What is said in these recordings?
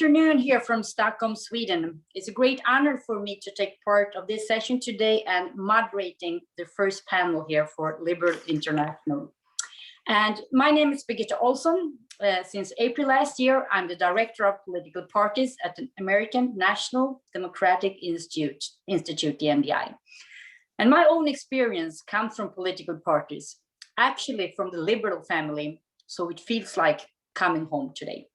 afternoon here from Stockholm, Sweden. It's a great honor for me to take part of this session today and moderating the first panel here for Liberal International. And my name is Birgitta Olsson. Since April last year, I'm the Director of Political Parties at the American National Democratic Institute, the NDI. And my own experience comes from political parties, actually from the Liberal family, so it feels like coming home today.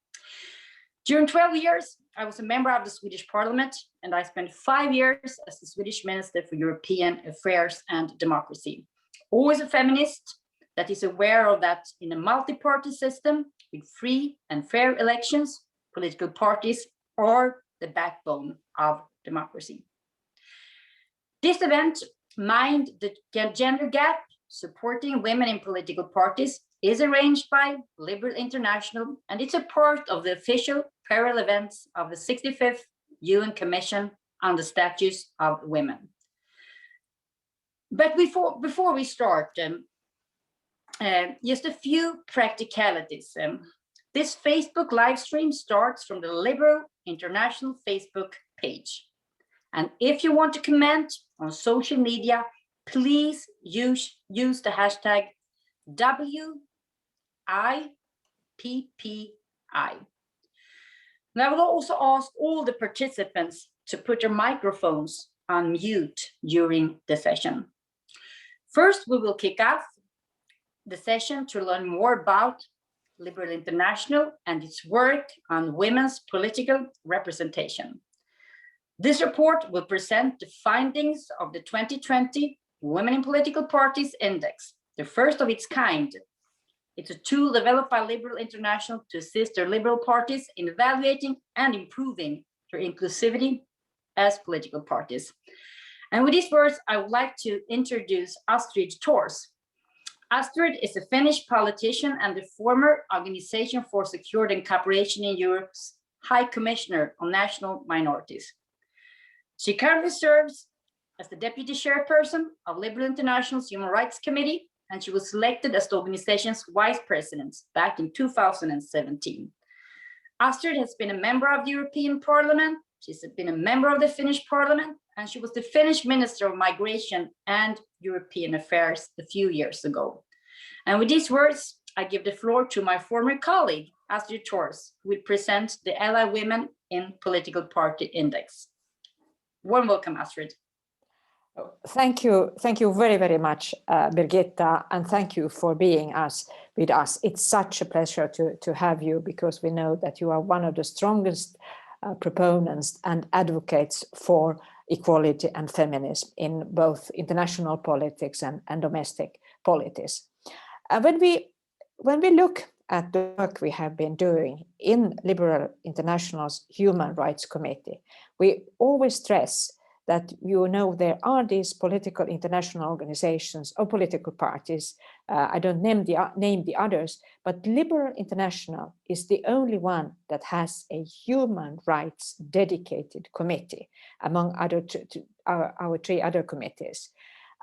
During 12 years, I was a member of the Swedish Parliament, and I spent 5 years as the Swedish Minister for European Affairs and Democracy. Always a feminist that is aware of that in a multi-party system with free and fair elections, political parties are the backbone of democracy. This event, Mind the Gender Gap, Supporting Women in Political Parties, is arranged by Liberal International, and it's a part of the official parallel events of the 65th UN Commission on the Status of Women. But before we start, just a few practicalities. This Facebook live stream starts from the Liberal International Facebook page. And if you want to comment on social media, please use the hashtag WIPPI. And I will also ask all the participants to put their microphones on mute during the session. First, we will kick off the session to learn more about Liberal International and its work on women's political representation. This report will present the findings of the 2020 Women in Political Parties Index, the first of its kind. It's a tool developed by Liberal International to assist their liberal parties in evaluating and improving their inclusivity as political parties. And with these words, I would like to introduce Astrid Thors. Astrid is a Finnish politician and the former Organization for Security and Cooperation in Europe's High Commissioner on National Minorities. She currently serves as the Deputy Chairperson of Liberal International's Human Rights Committee, and she was selected as the organization's Vice President back in 2017. Astrid has been a member of the European Parliament, she's been a member of the Finnish Parliament, and she was the Finnish Minister of Migration and European Affairs a few years ago. And with these words, I give the floor to my former colleague, Astrid Thors, who will present the Ally Women in Political Party Index. Warm welcome, Astrid. Thank you very, very much, Birgitta, and thank you for being with us. It's such a pleasure to have you, because we know that you are one of the strongest proponents and advocates for equality and feminism in both international politics and domestic politics. When we look at the work we have been doing in Liberal International's Human Rights Committee, we always stress that, you know, there are these political international organizations or political parties. I don't name the others, but Liberal International is the only one that has a human rights dedicated committee among our 3 other committees.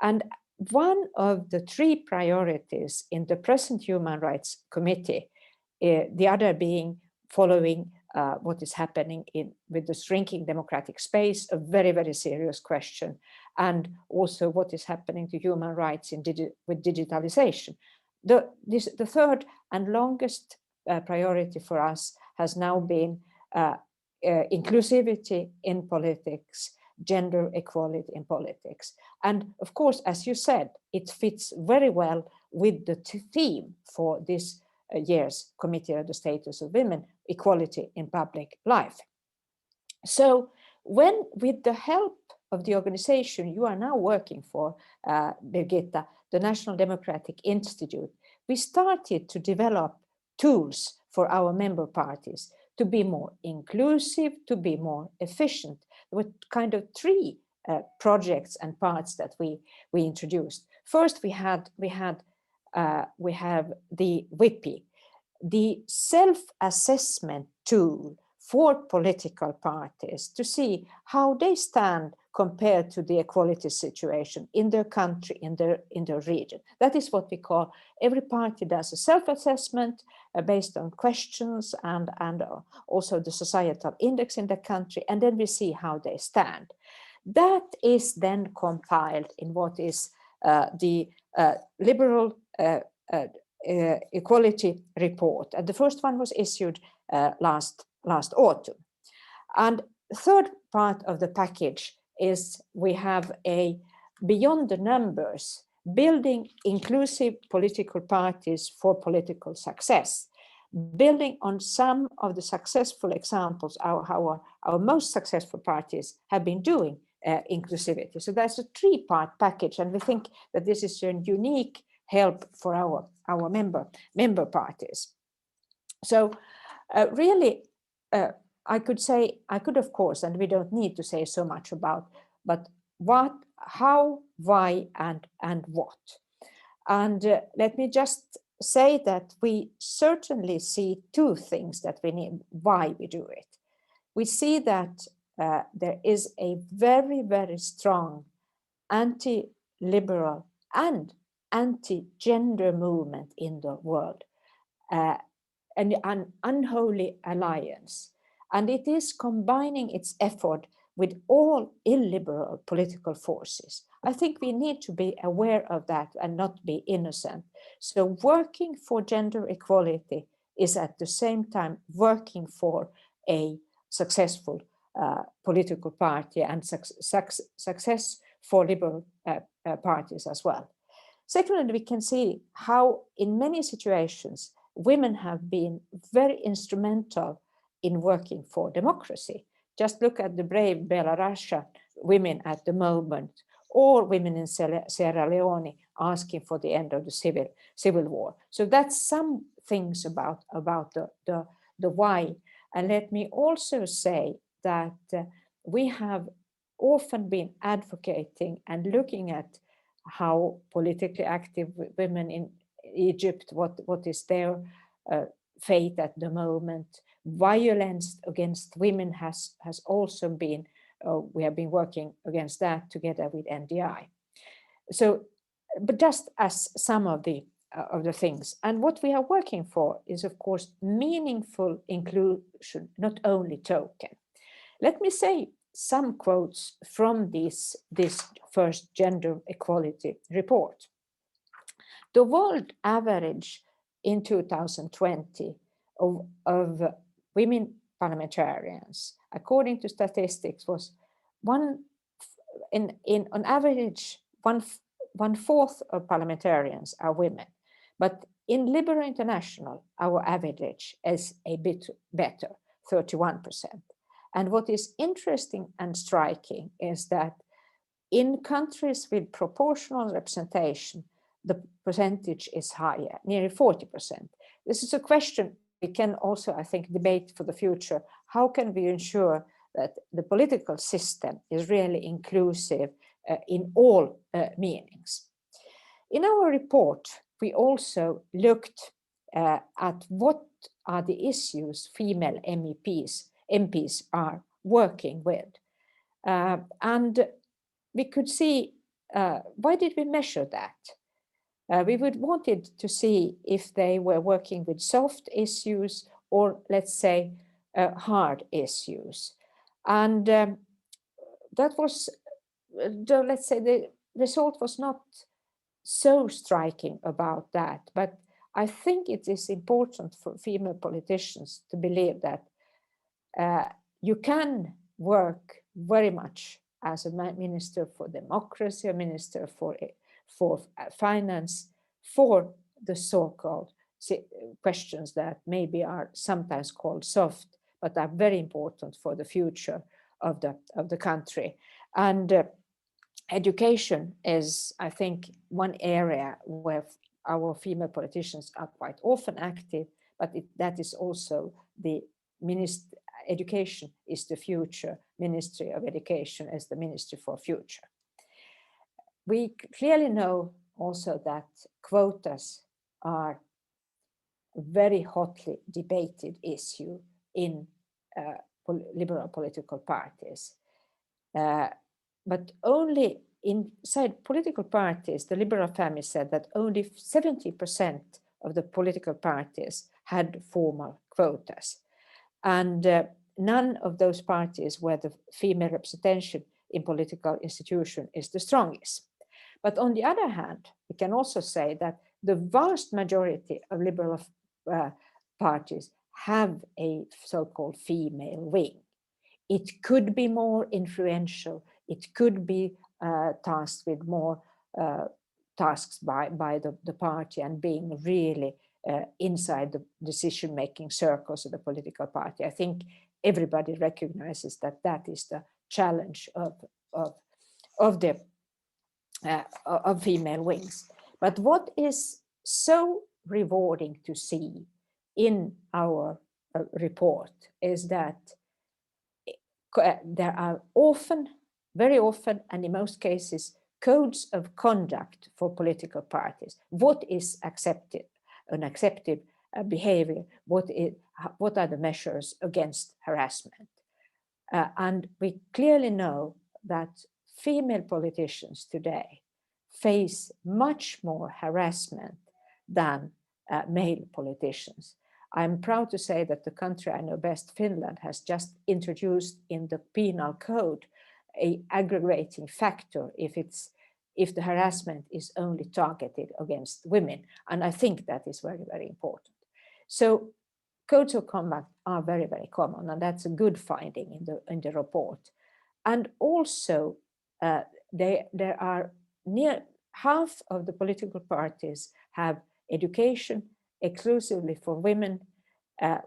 And one of the 3 priorities in the present Human Rights Committee, the other being following what is happening with the shrinking democratic space, a very, very serious question, and also what is happening to human rights with digitalization. The third and longest priority for us has now been inclusivity in politics, gender equality in politics. And of course, as you said, it fits very well with the theme for this year's Committee on the Status of Women, Equality in Public Life. So when, with the help of the organization you are now working for, Birgitta, the National Democratic Institute, we started to develop tools for our member parties to be more inclusive, to be more efficient. There were kind of 3 projects and parts that we introduced. First, we have the WIPPI, the self-assessment tool for political parties to see how they stand compared to the equality situation in their country, in their region. That is what we call, every party does a self-assessment based on questions and also the societal index in the country, and then we see how they stand. That is then compiled in what is the liberal equality report. And the first one was issued last autumn. And third part of the package is we have a beyond the numbers, building inclusive political parties for political success, building on some of the successful examples, how our most successful parties have been doing inclusivity. So that's a three-part package, and we think that this is a unique help for our member parties. So really, I could of course, and we don't need to say so much about, but what, how, why, and what. And let me just say that we certainly see two things that we need, why we do it. We see that there is a very, very strong anti-liberal and anti-gender movement in the world, an unholy alliance. And it is combining its effort with all illiberal political forces. I think we need to be aware of that and not be innocent. So working for gender equality is at the same time working for a successful political party and success for liberal parties as well. Secondly, we can see how in many situations women have been very instrumental in working for democracy. Just look at the brave Belarusian women at the moment, or women in Sierra Leone asking for the end of the civil war. So that's some things about the why. And let me also say that we have often been advocating and looking at how politically active women in Egypt, what is their fate at the moment. Violence against women has also been, we have been working against that together with NDI. So, but just as some of the things, and what we are working for is of course meaningful inclusion, not only token. Let me say some quotes from this first gender equality report. The world average in 2020 of women parliamentarians, according to statistics, was on average one fourth of parliamentarians are women. But in Liberal International, our average is a bit better, 31%. And what is interesting and striking is that in countries with proportional representation, the percentage is higher, nearly 40%. This is a question we can also, I think, debate for the future. How can we ensure that the political system is really inclusive in all meanings? In our report, we also looked at what are the issues female MPs are working with. And we could see, why did we measure that? We would wanted to see if they were working with soft issues or, let's say, hard issues. And that was, let's say, the result was not so striking about that. But I think it is important for female politicians to believe that you can work very much as a minister for democracy, a minister for finance, for the so-called questions that maybe are sometimes called soft, but are very important for the future of the country. And education is, I think, one area where our female politicians are quite often active, but that is also the education is the future. Ministry of Education is the Ministry for Future. We clearly know also that quotas are a very hotly debated issue in liberal political parties. But only inside political parties, the liberal family said that only 70% of the political parties had formal quotas. And none of those parties where the female representation in political institution is the strongest. But on the other hand, we can also say that the vast majority of liberal parties have a so-called female wing. It could be more influential. It could be tasked with more tasks by the party and being really inside the decision-making circles of the political party. I think everybody recognizes that that is the challenge of female wings. But what is so rewarding to see in our report is that there are often, very often, and in most cases, codes of conduct for political parties. What is accepted, unaccepted behavior? What are the measures against harassment? And we clearly know that female politicians today face much more harassment than male politicians. I'm proud to say that the country I know best, Finland, has just introduced in the penal code an aggravating factor if the harassment is only targeted against women. And I think that is very, very important. So codes of conduct are very, very common, and that's a good finding in the report. And also, there are near half of the political parties have education exclusively for women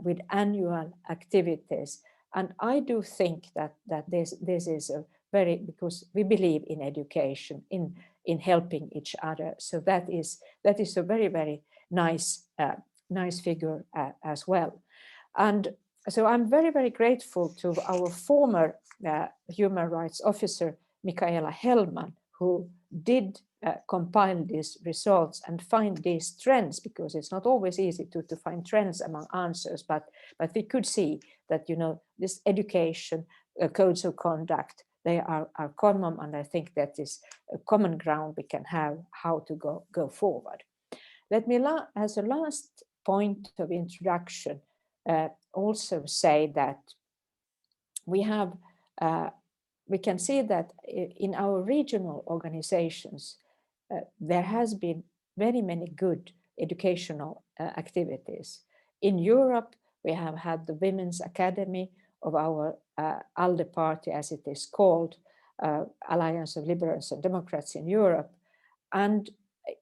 with annual activities. And I do think that this is a very, because we believe in education, in helping each other. So that is a very, very nice figure as well. And so I'm very, very grateful to our former human rights officer, Mikaela Hellman, who did compile these results and find these trends, because it's not always easy to find trends among answers, but we could see that, this education, codes of conduct, they are common, and I think that is a common ground we can have how to go forward. Let me, as a last point of introduction, also say that we can see that in our regional organizations, there has been very many good educational activities. In Europe, we have had the Women's Academy of our ALDE party, as it is called, Alliance of Liberals and Democrats in Europe. And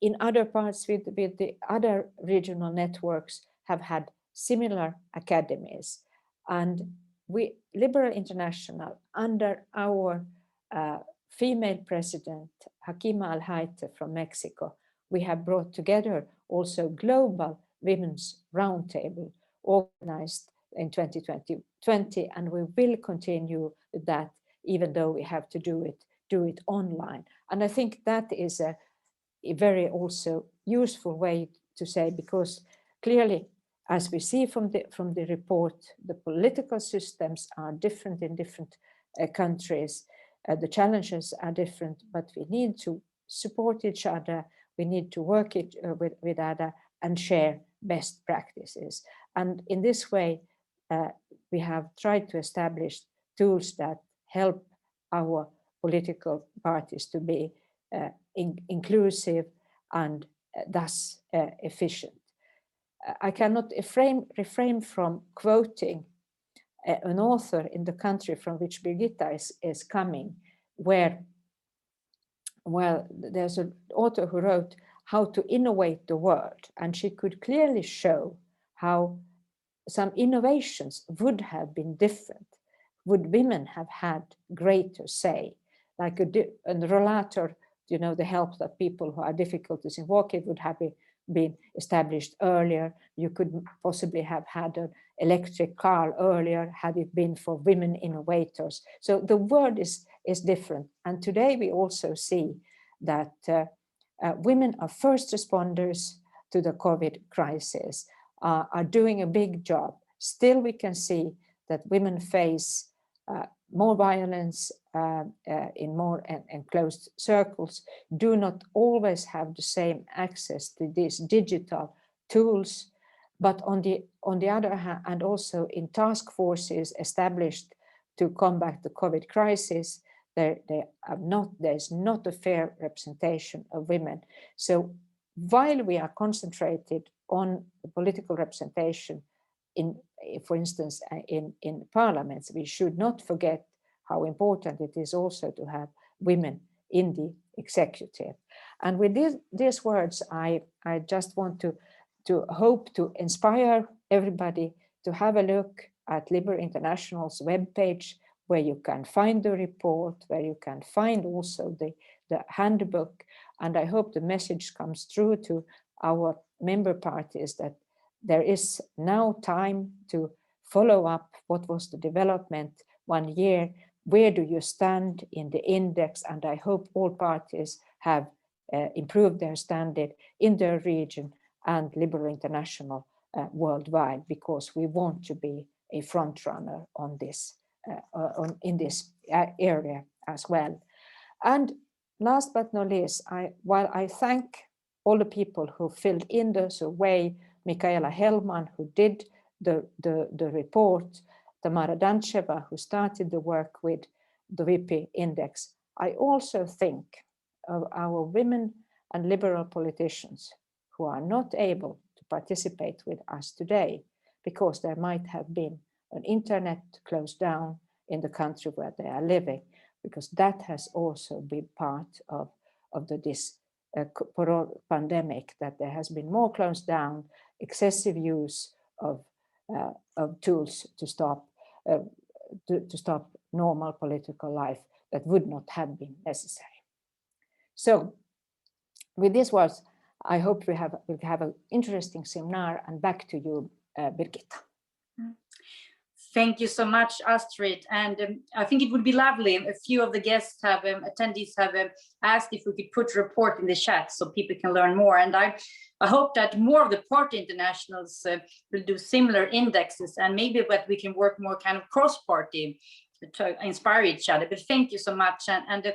in other parts with the other regional networks have had similar academies. And we, Liberal International, under our female president, Hakima Al-Hayte from Mexico, we have brought together also global women's roundtable organized in 2020, and we will continue with that, even though we have to do it online. And I think that is a very also useful way to say, because clearly, as we see from the report, the political systems are different in different countries. The challenges are different, but we need to support each other. We need to work with other and share best practices. And in this way, we have tried to establish tools that help our political parties to be inclusive and thus efficient. I cannot refrain from quoting an author in the country from which Birgitta is coming, where, well, there's an author who wrote How to Innovate the World, and she could clearly show how some innovations would have been different. Would women have had greater say? Like a rollator, the help that people who have difficulties in walking would have been established earlier. You could possibly have had an electric car earlier had it been for women innovators. So the world is different. And today we also see that women are first responders to the COVID crisis, are doing a big job. Still, we can see that women face more violence in more enclosed circles, do not always have the same access to these digital tools. But on the other hand, and also in task forces established to combat the COVID crisis, there is not a fair representation of women. So while we are concentrated on the political representation for instance, in parliaments, we should not forget how important it is also to have women in the executive. And with these words, I just want to hope to inspire everybody to have a look at Liber International's webpage, where you can find the report, where you can find also the handbook. And I hope the message comes through to our member parties that there is now time to follow up what was the development 1 year, where do you stand in the index, and I hope all parties have improved their standard in their region and Liber International worldwide, because we want to be a front runner on this in this area as well. And last but not least, while I thank all the people who filled in the survey, Michaela Hellman, who did the report, Tamara Dancheva, who started the work with the VP Index, I also think of our women and liberal politicians who are not able to participate with us today because there might have been an internet closed down in the country where they are living, because that has also been part of this pandemic, that there has been more closed down, excessive use of tools to stop normal political life that would not have been necessary. So with these words, I hope we'll have an interesting seminar, and back to you, Birgitta. Thank you so much, Astrid. And I think it would be lovely. A few of the guests attendees have asked if we could put a report in the chat so people can learn more. And I hope that more of the party internationals will do similar indexes, and maybe that we can work more kind of cross-party to inspire each other. But thank you so much. And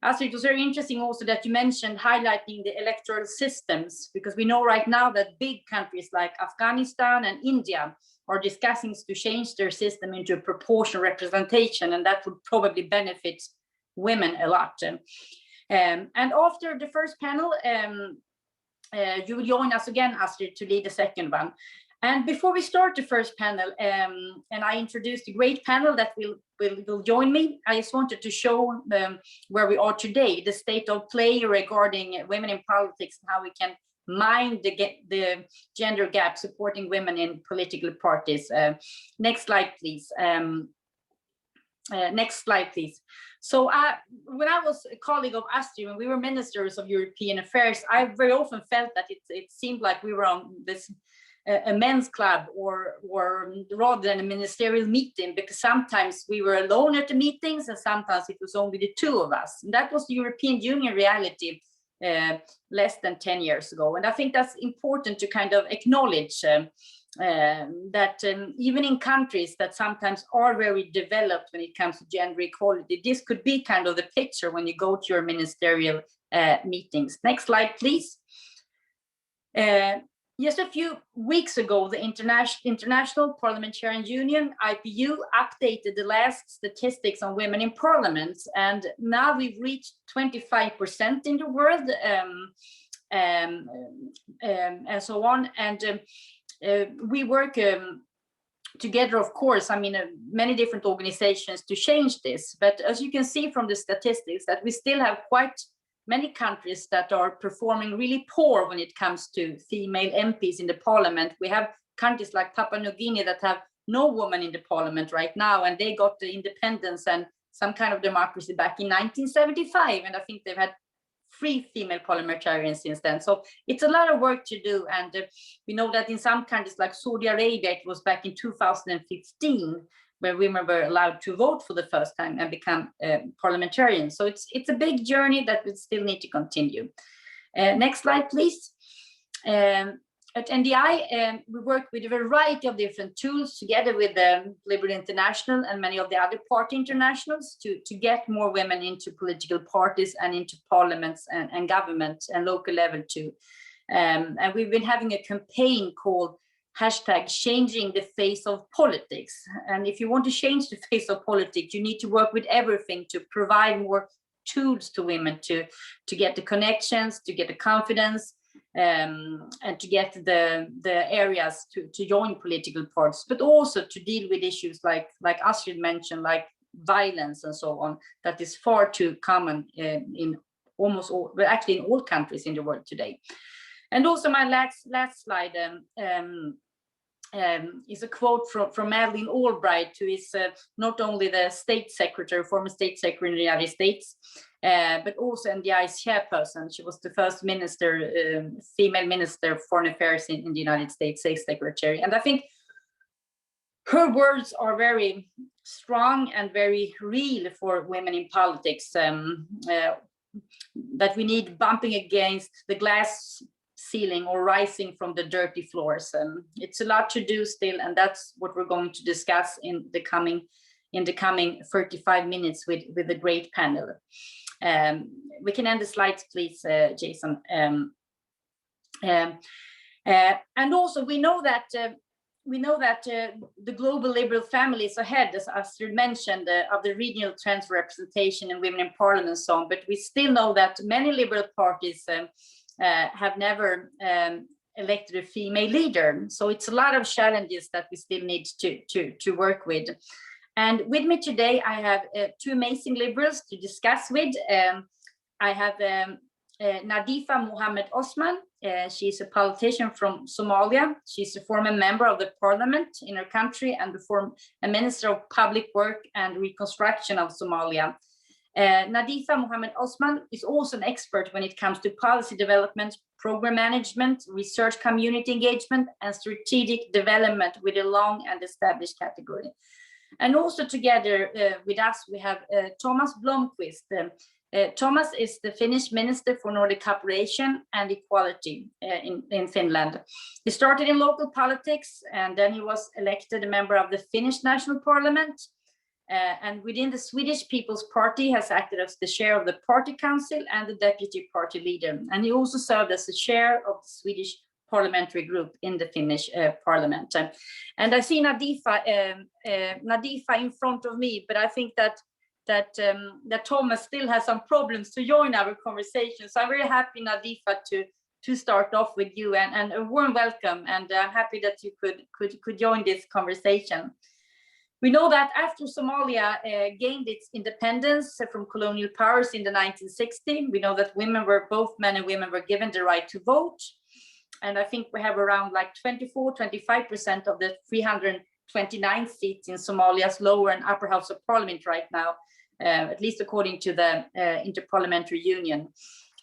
Astrid, it was very interesting also that you mentioned highlighting the electoral systems, because we know right now that big countries like Afghanistan and India are discussing to change their system into a proportional representation, and that would probably benefit women a lot. And after the first panel, you will join us again, Astrid, to lead the second one. And before we start the first panel, and I introduced the great panel that will join me, I just wanted to show where we are today, the state of play regarding women in politics, and how we can mind the gender gap, supporting women in political parties. Next slide, please. Next slide, please. So when I was a colleague of Astrid, when we were ministers of European affairs, I very often felt that it seemed like we were on this a men's club, or rather than a ministerial meeting, because sometimes we were alone at the meetings and sometimes it was only the two of us. And that was the European Union reality less than 10 years ago. And I think that's important to kind of acknowledge that even in countries that sometimes are very developed when it comes to gender equality, this could be kind of the picture when you go to your ministerial meetings. Next slide, please. Just a few weeks ago, the International Parliamentarian Union, IPU, updated the last statistics on women in parliaments, and now we've reached 25% in the world, and so on. And we work together, of course, I mean, many different organizations to change this. But as you can see from the statistics, that we still have quite many countries that are performing really poor when it comes to female MPs in the parliament. We have countries like Papua New Guinea that have no woman in the parliament right now, and they got the independence and some kind of democracy back in 1975, and I think they've had 3 female parliamentarians since then. So it's a lot of work to do, and we know that in some countries like Saudi Arabia, it was back in 2015 where women were allowed to vote for the first time and become parliamentarians. So it's a big journey that we still need to continue. Next slide, please. at NDI, we work with a variety of different tools together with the Liberal International and many of the other party internationals to get more women into political parties and into parliaments and government and local level too. And we've been having a campaign called #changing the face of politics. And if you want to change the face of politics, you need to work with everything to provide more tools to women to get the connections, to get the confidence, and to get the areas to join political parties, but also to deal with issues like Astrid mentioned, like violence and so on, that is far too common in almost all, well, actually in all countries in the world today. And also my last slide is a quote from Madeleine Albright, who is not only the state secretary, former state secretary in the United States, but also NDI's chairperson. She was the first minister, female minister of foreign affairs in the United States, state secretary. And I think her words are very strong and very real for women in politics, that we need bumping against the glass ceiling or rising from the dirty floors. It's a lot to do still, and that's what we're going to discuss in the coming 35 minutes with the great panel. We can end the slides, please, Jason. And also we know that the global liberal family is ahead, as Astrid mentioned, of the regional trends for representation in women in parliament and so on. But we still know that many liberal parties have never elected a female leader. So it's a lot of challenges that we still need to work with. And with me today, I have two amazing liberals to discuss with. I have Nadifa Mohammed Osman. She's a politician from Somalia. She's a former member of the parliament in her country and a minister of public work and reconstruction of Somalia. Nadifa Mohammed Osman is also an expert when it comes to policy development, program management, research community engagement, and strategic development with a long and established category. And also together with us, we have Thomas Blomqvist. Thomas is the Finnish Minister for Nordic Cooperation and Equality in Finland. He started in local politics, and then he was elected a member of the Finnish National Parliament. And within the Swedish People's Party has acted as the chair of the party council and the deputy party leader. And he also served as the chair of the Swedish parliamentary group in the Finnish parliament. And I see Nadifa in front of me, but I think that Thomas still has some problems to join our conversation. So I'm very happy, Nadifa, to start off with you, and a warm welcome. And I'm happy that you could join this conversation. We know that after Somalia gained its independence from colonial powers in the 1960s, we know that both men and women were given the right to vote. And I think we have around like 25% of the 329 seats in Somalia's lower and upper house of parliament right now, at least according to the Interparliamentary Union.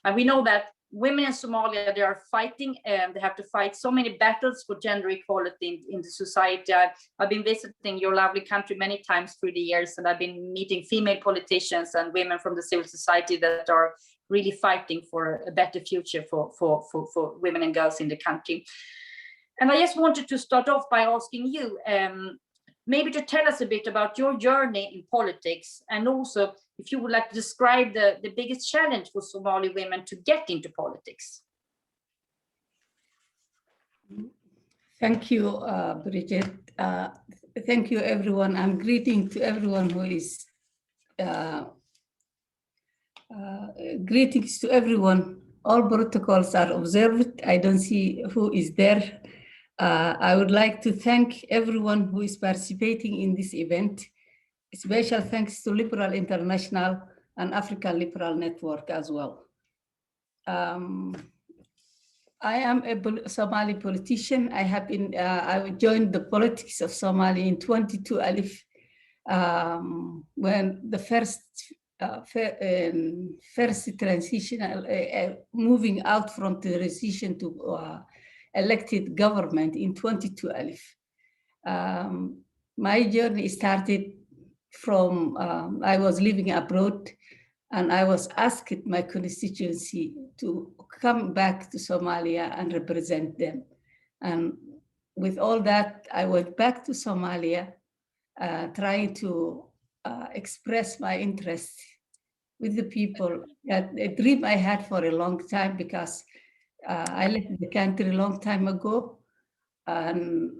And we know that women in Somalia, they are fighting, and they have to fight so many battles for gender equality in the society. I've been visiting your lovely country many times through the years, and I've been meeting female politicians and women from the civil society that are really fighting for a better future for women and girls in the country. And I just wanted to start off by asking you, maybe to tell us a bit about your journey in politics, and also if you would like to describe the biggest challenge for Somali women to get into politics. Thank you, Bridget. Thank you, everyone. I'm greeting to everyone who is, greetings to everyone. All protocols are observed. I don't see who is there. I would like to thank everyone who is participating in this event. Special thanks to Liberal International and African Liberal Network as well. I am a Somali politician. I joined the politics of Somalia in 22 Alif, when the first transitional, moving out from the transition to elected government in 22 Alif. My journey started from, I was living abroad, and I was asked my constituency to come back to Somalia and represent them. And with all that, I went back to Somalia, trying to express my interest with the people. A dream I had for a long time, because I left the country a long time ago, and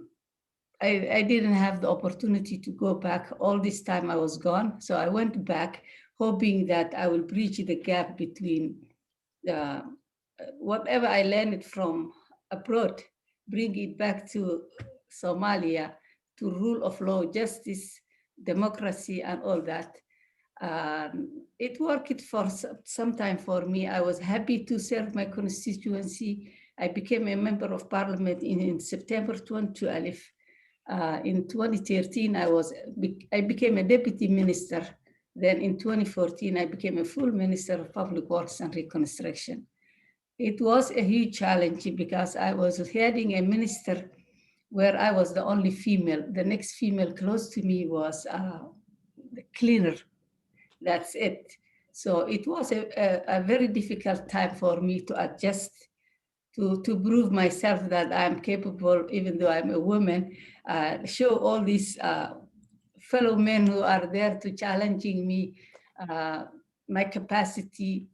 I didn't have the opportunity to go back. All this time I was gone. So I went back hoping that I will bridge the gap between whatever I learned from abroad, bring it back to Somalia, to rule of law, justice, democracy, and all that. It worked for some time for me. I was happy to serve my constituency. I became a member of parliament in September 2012. In 2013, I became a deputy minister. Then in 2014, I became a full minister of public works and reconstruction. It was a huge challenge because I was heading a minister where I was the only female. The next female close to me was the cleaner. That's it. So it was a very difficult time for me to adjust, to prove myself that I'm capable, even though I'm a woman, show all these fellow men who are there to challenging me, my capacity,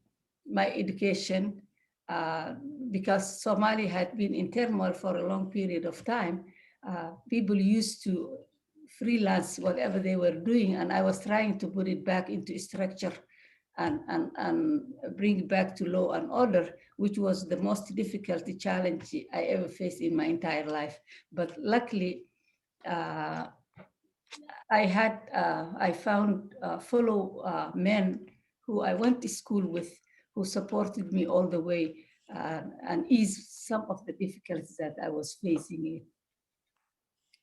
my education, because Somalia had been in turmoil for a long period of time. People used to freelance whatever they were doing, and I was trying to put it back into structure and bring it back to law and order, which was the most difficult challenge I ever faced in my entire life. But luckily, I found fellow men who I went to school with, who supported me all the way and eased some of the difficulties that I was facing.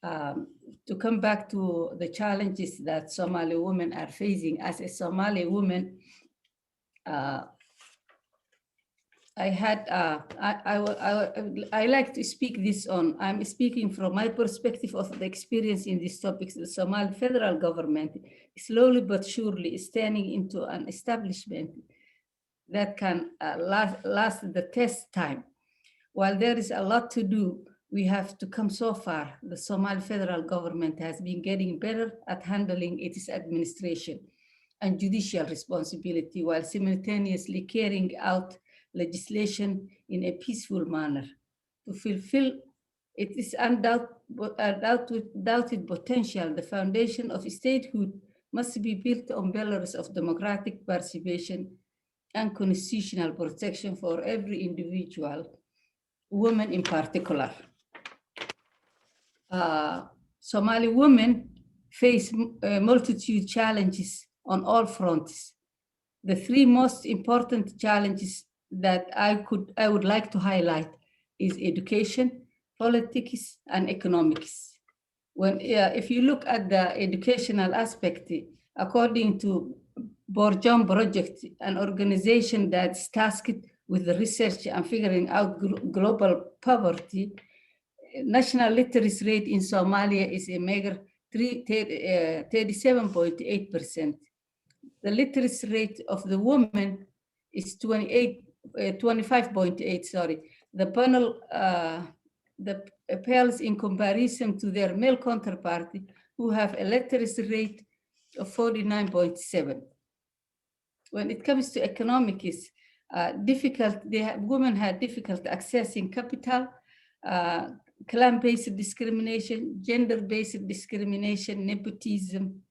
To come back to the challenges that Somali women are facing, as a Somali woman, I like to speak this on. I'm speaking from my perspective of the experience in these topics. The Somali federal government slowly but surely is turning into an establishment that can last the test time. While there is a lot to do, we have to come so far. The Somali federal government has been getting better at handling its administration and judicial responsibility, while simultaneously carrying out legislation in a peaceful manner. To fulfill its undoubted potential, the foundation of statehood must be built on pillars of democratic participation and constitutional protection for every individual, women in particular. Somali women face a multitude of challenges on all fronts. The three most important challenges that I would like to highlight is education, politics, and economics. If you look at the educational aspect, according to Borjom Project, an organization that's tasked with the research and figuring out global poverty, national literacy rate in Somalia is a meager 37.8%. The literacy rate of the woman is 25.8, sorry. The panel pales in comparison to their male counterpart, who have a literacy rate of 49.7. When it comes to economics, women had difficult accessing capital, clan-based discrimination, gender-based discrimination, nepotism.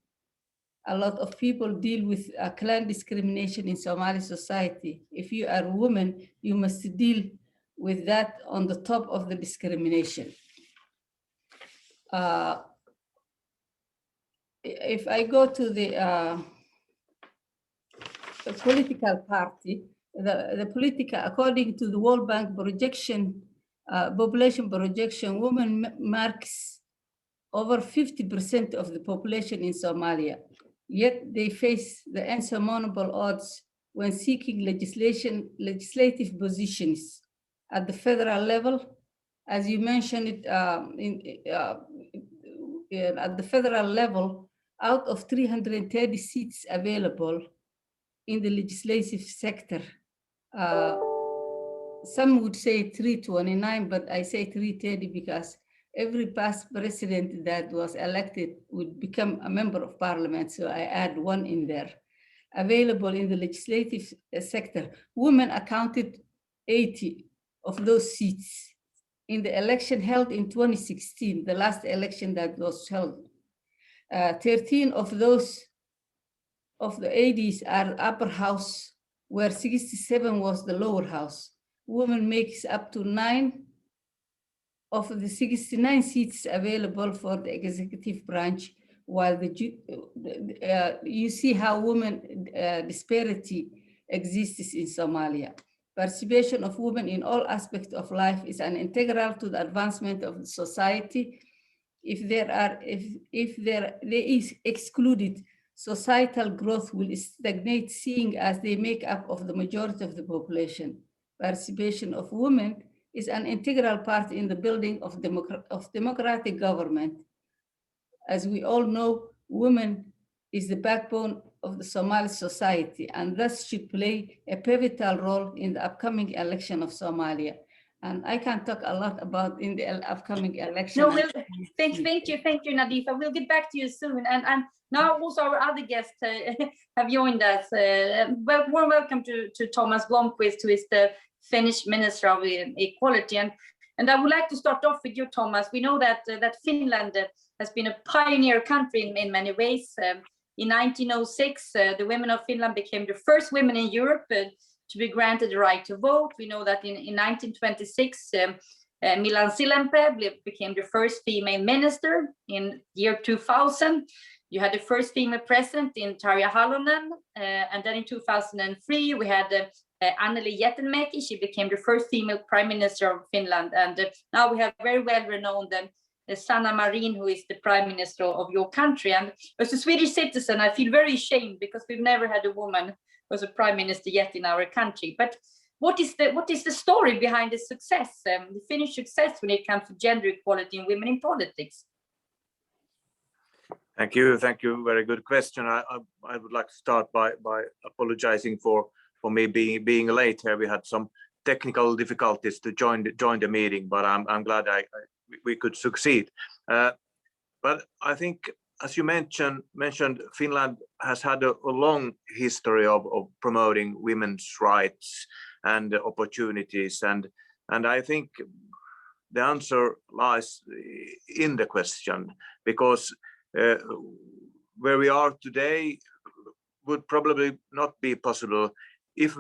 A lot of people deal with clan discrimination in Somali society. If you are a woman, you must deal with that on the top of the discrimination. If I go to the political party, the political, according to the World Bank projection, population projection, women marks over 50% of the population in Somalia. Yet they face the insurmountable odds when seeking legislative positions at the federal level. As you mentioned it, at the federal level, out of 330 seats available in the legislative sector, some would say 329, but I say 330 because every past president that was elected would become a member of parliament. So I add one in there. Available in the legislative sector, women accounted 80 of those seats. In the election held in 2016, the last election that was held, 13 of those of the 80s are upper house, where 67 was the lower house. Women makes up to 9 of the 69 seats available for the executive branch, while you see how women disparity exists in Somalia. Participation of women in all aspects of life is an integral to the advancement of the society. If there is excluded, societal growth will stagnate, seeing as they make up of the majority of the population. Participation of women is an integral part in the building of democratic government. As we all know, women is the backbone of the Somali society and thus should play a pivotal role in the upcoming election of Somalia. And I can talk a lot about in the upcoming election. No, thank you, Nadifa. We'll get back to you soon. And now also our other guests have joined us. Warm welcome to Thomas Blomqvist, who is the Finnish Minister of Equality. And I would like to start off with you, Thomas. We know that Finland has been a pioneer country in many ways. In 1906, the women of Finland became the first women in Europe to be granted the right to vote. We know that in 1926, Milan Sillanpää became the first female minister. In year 2000, you had the first female president in Tarja Halonen. And then in 2003, we had Anneli Jäätteenmäki. She became the first female prime minister of Finland. And now we have very well-renowned Sanna Marin, who is the prime minister of your country. And as a Swedish citizen, I feel very ashamed because we've never had a woman who was a prime minister yet in our country. But what is the story behind the success, the Finnish success when it comes to gender equality and women in politics? Thank you. Very good question. I would like to start by apologizing for me being late here. We had some technical difficulties to join the meeting, but I'm glad we could succeed. But I think, as you mentioned, Finland has had a long history of promoting women's rights and opportunities, and I think the answer lies in the question, because where we are today would probably not be possible if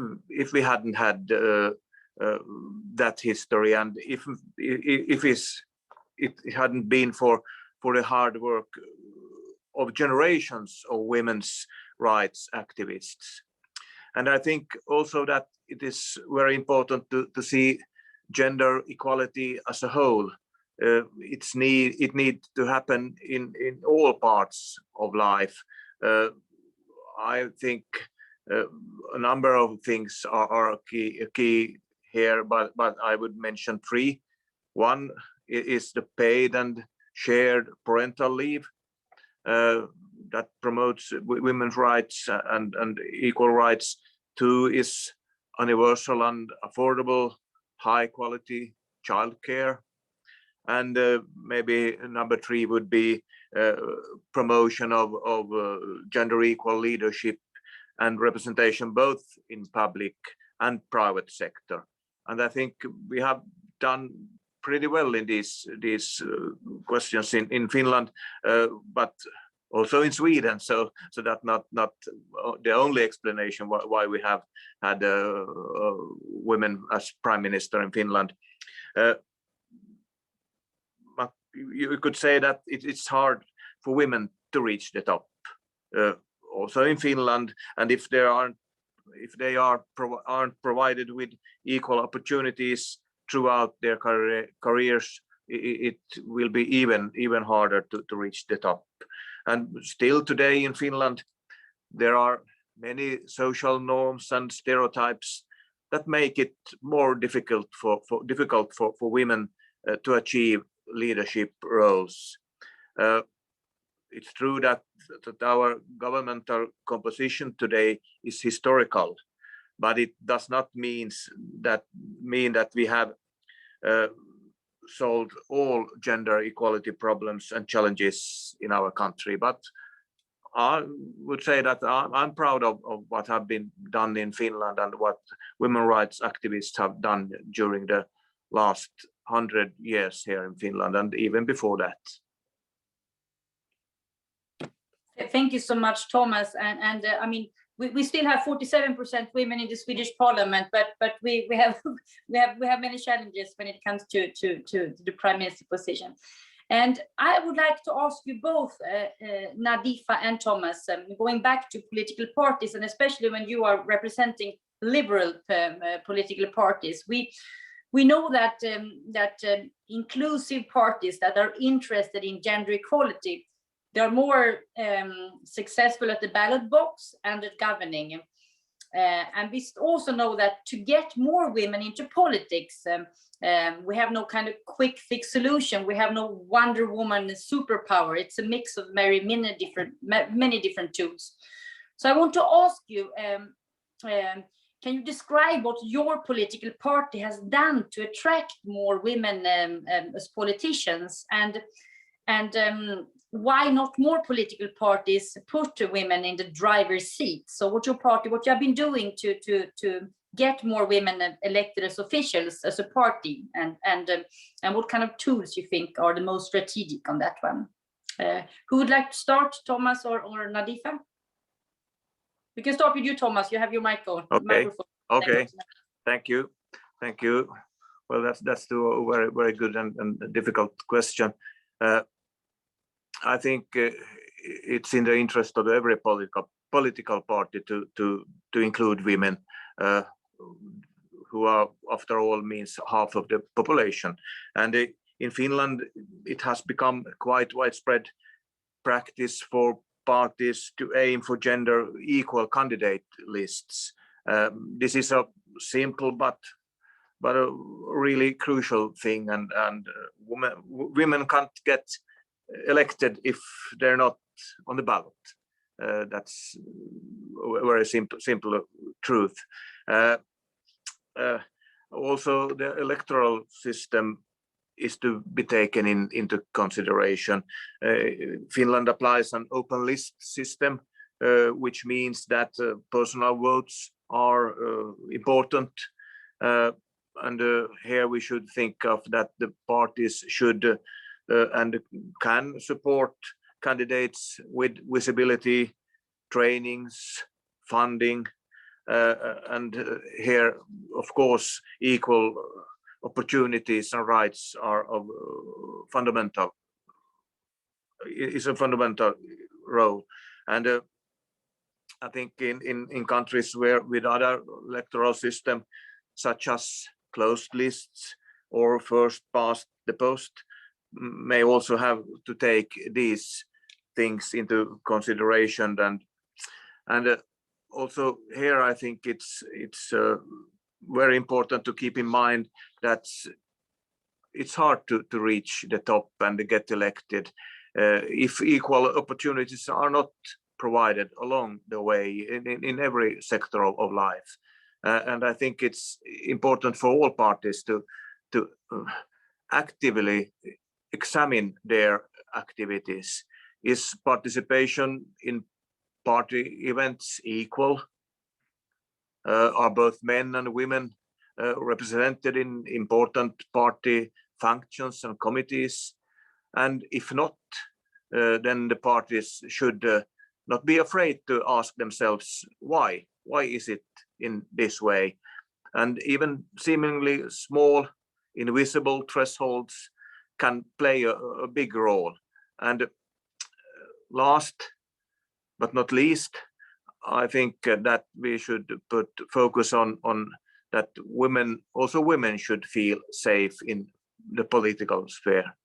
we hadn't had that history, and if it hadn't been for the hard work of generations of women's rights activists. And I think also that it is very important to see gender equality as a whole. It needs to happen in all parts of life. I think a number of things are key here, but I would mention 3. One is the paid and shared parental leave that promotes women's rights and equal rights. 2 is universal and affordable high quality childcare. And maybe number 3 would be promotion of gender equal leadership and representation both in public and private sector. And I think we have done pretty well in these questions in Finland, but also in Sweden. So that's not the only explanation why we have had women as prime minister in Finland. But you could say that it's hard for women to reach the top, also in Finland, and if they aren't provided with equal opportunities throughout their careers, it will be even harder to reach the top. And still today in Finland, there are many social norms and stereotypes that make it more difficult for women to achieve leadership roles. It's true that our governmental composition today is historical, but it does not mean that we have solved all gender equality problems and challenges in our country. But I would say that I'm proud of what have been done in Finland and what women rights activists have done during the last 100 years here in Finland and even before that. Thank you so much, Thomas. And I mean, we still have 47% women in the Swedish Parliament, but we have many challenges when it comes to the Prime Minister position. And I would like to ask you both, Nadifa and Thomas, going back to political parties, and especially when you are representing liberal political parties, we know that inclusive parties that are interested in gender equality, they are more successful at the ballot box and at governing. And we also know that to get more women into politics, we have no kind of quick fix solution. We have no Wonder Woman superpower. It's a mix of many different tools. So I want to ask you, can you describe what your political party has done to attract more women as politicians, and why not more political parties put women in the driver's seat? So what you have been doing to get more women elected as officials as a party, and what kind of tools you think are the most strategic on that one? Who would like to start, Thomas or Nadifa? We can start with you, Thomas. You have your microphone. Okay. Thank you. Well, that's a very, very good and difficult question. I think it's in the interest of every political party to include women, who are, after all, means half of the population. And in Finland, it has become quite widespread practice for parties to aim for gender equal candidate lists. This is a simple but a really crucial thing, and women can't get elected if they're not on the ballot. That's a very simple truth. Also, the electoral system is to be taken into consideration. Finland applies an open list system, which means that personal votes are important. And here we should think of that the parties should and can support candidates with visibility, trainings, funding, and here, of course, equal opportunities and rights are of fundamental. Is a fundamental role, and I think in countries where with other electoral system, such as closed lists or first past the post, may also have to take these things into consideration, and also here I think it's very important to keep in mind that it's hard to reach the top and get elected if equal opportunities are not provided along the way in every sector of life. And I think it's important for all parties to actively examine their activities. Is participation in party events equal? Are both men and women represented in important party functions and committees? And if not, then the parties should not be afraid to ask themselves why. Why is it in this way? And even seemingly small, invisible thresholds can play a big role. And last but not least, I think that we should put focus on that women should feel safe in the political sphere.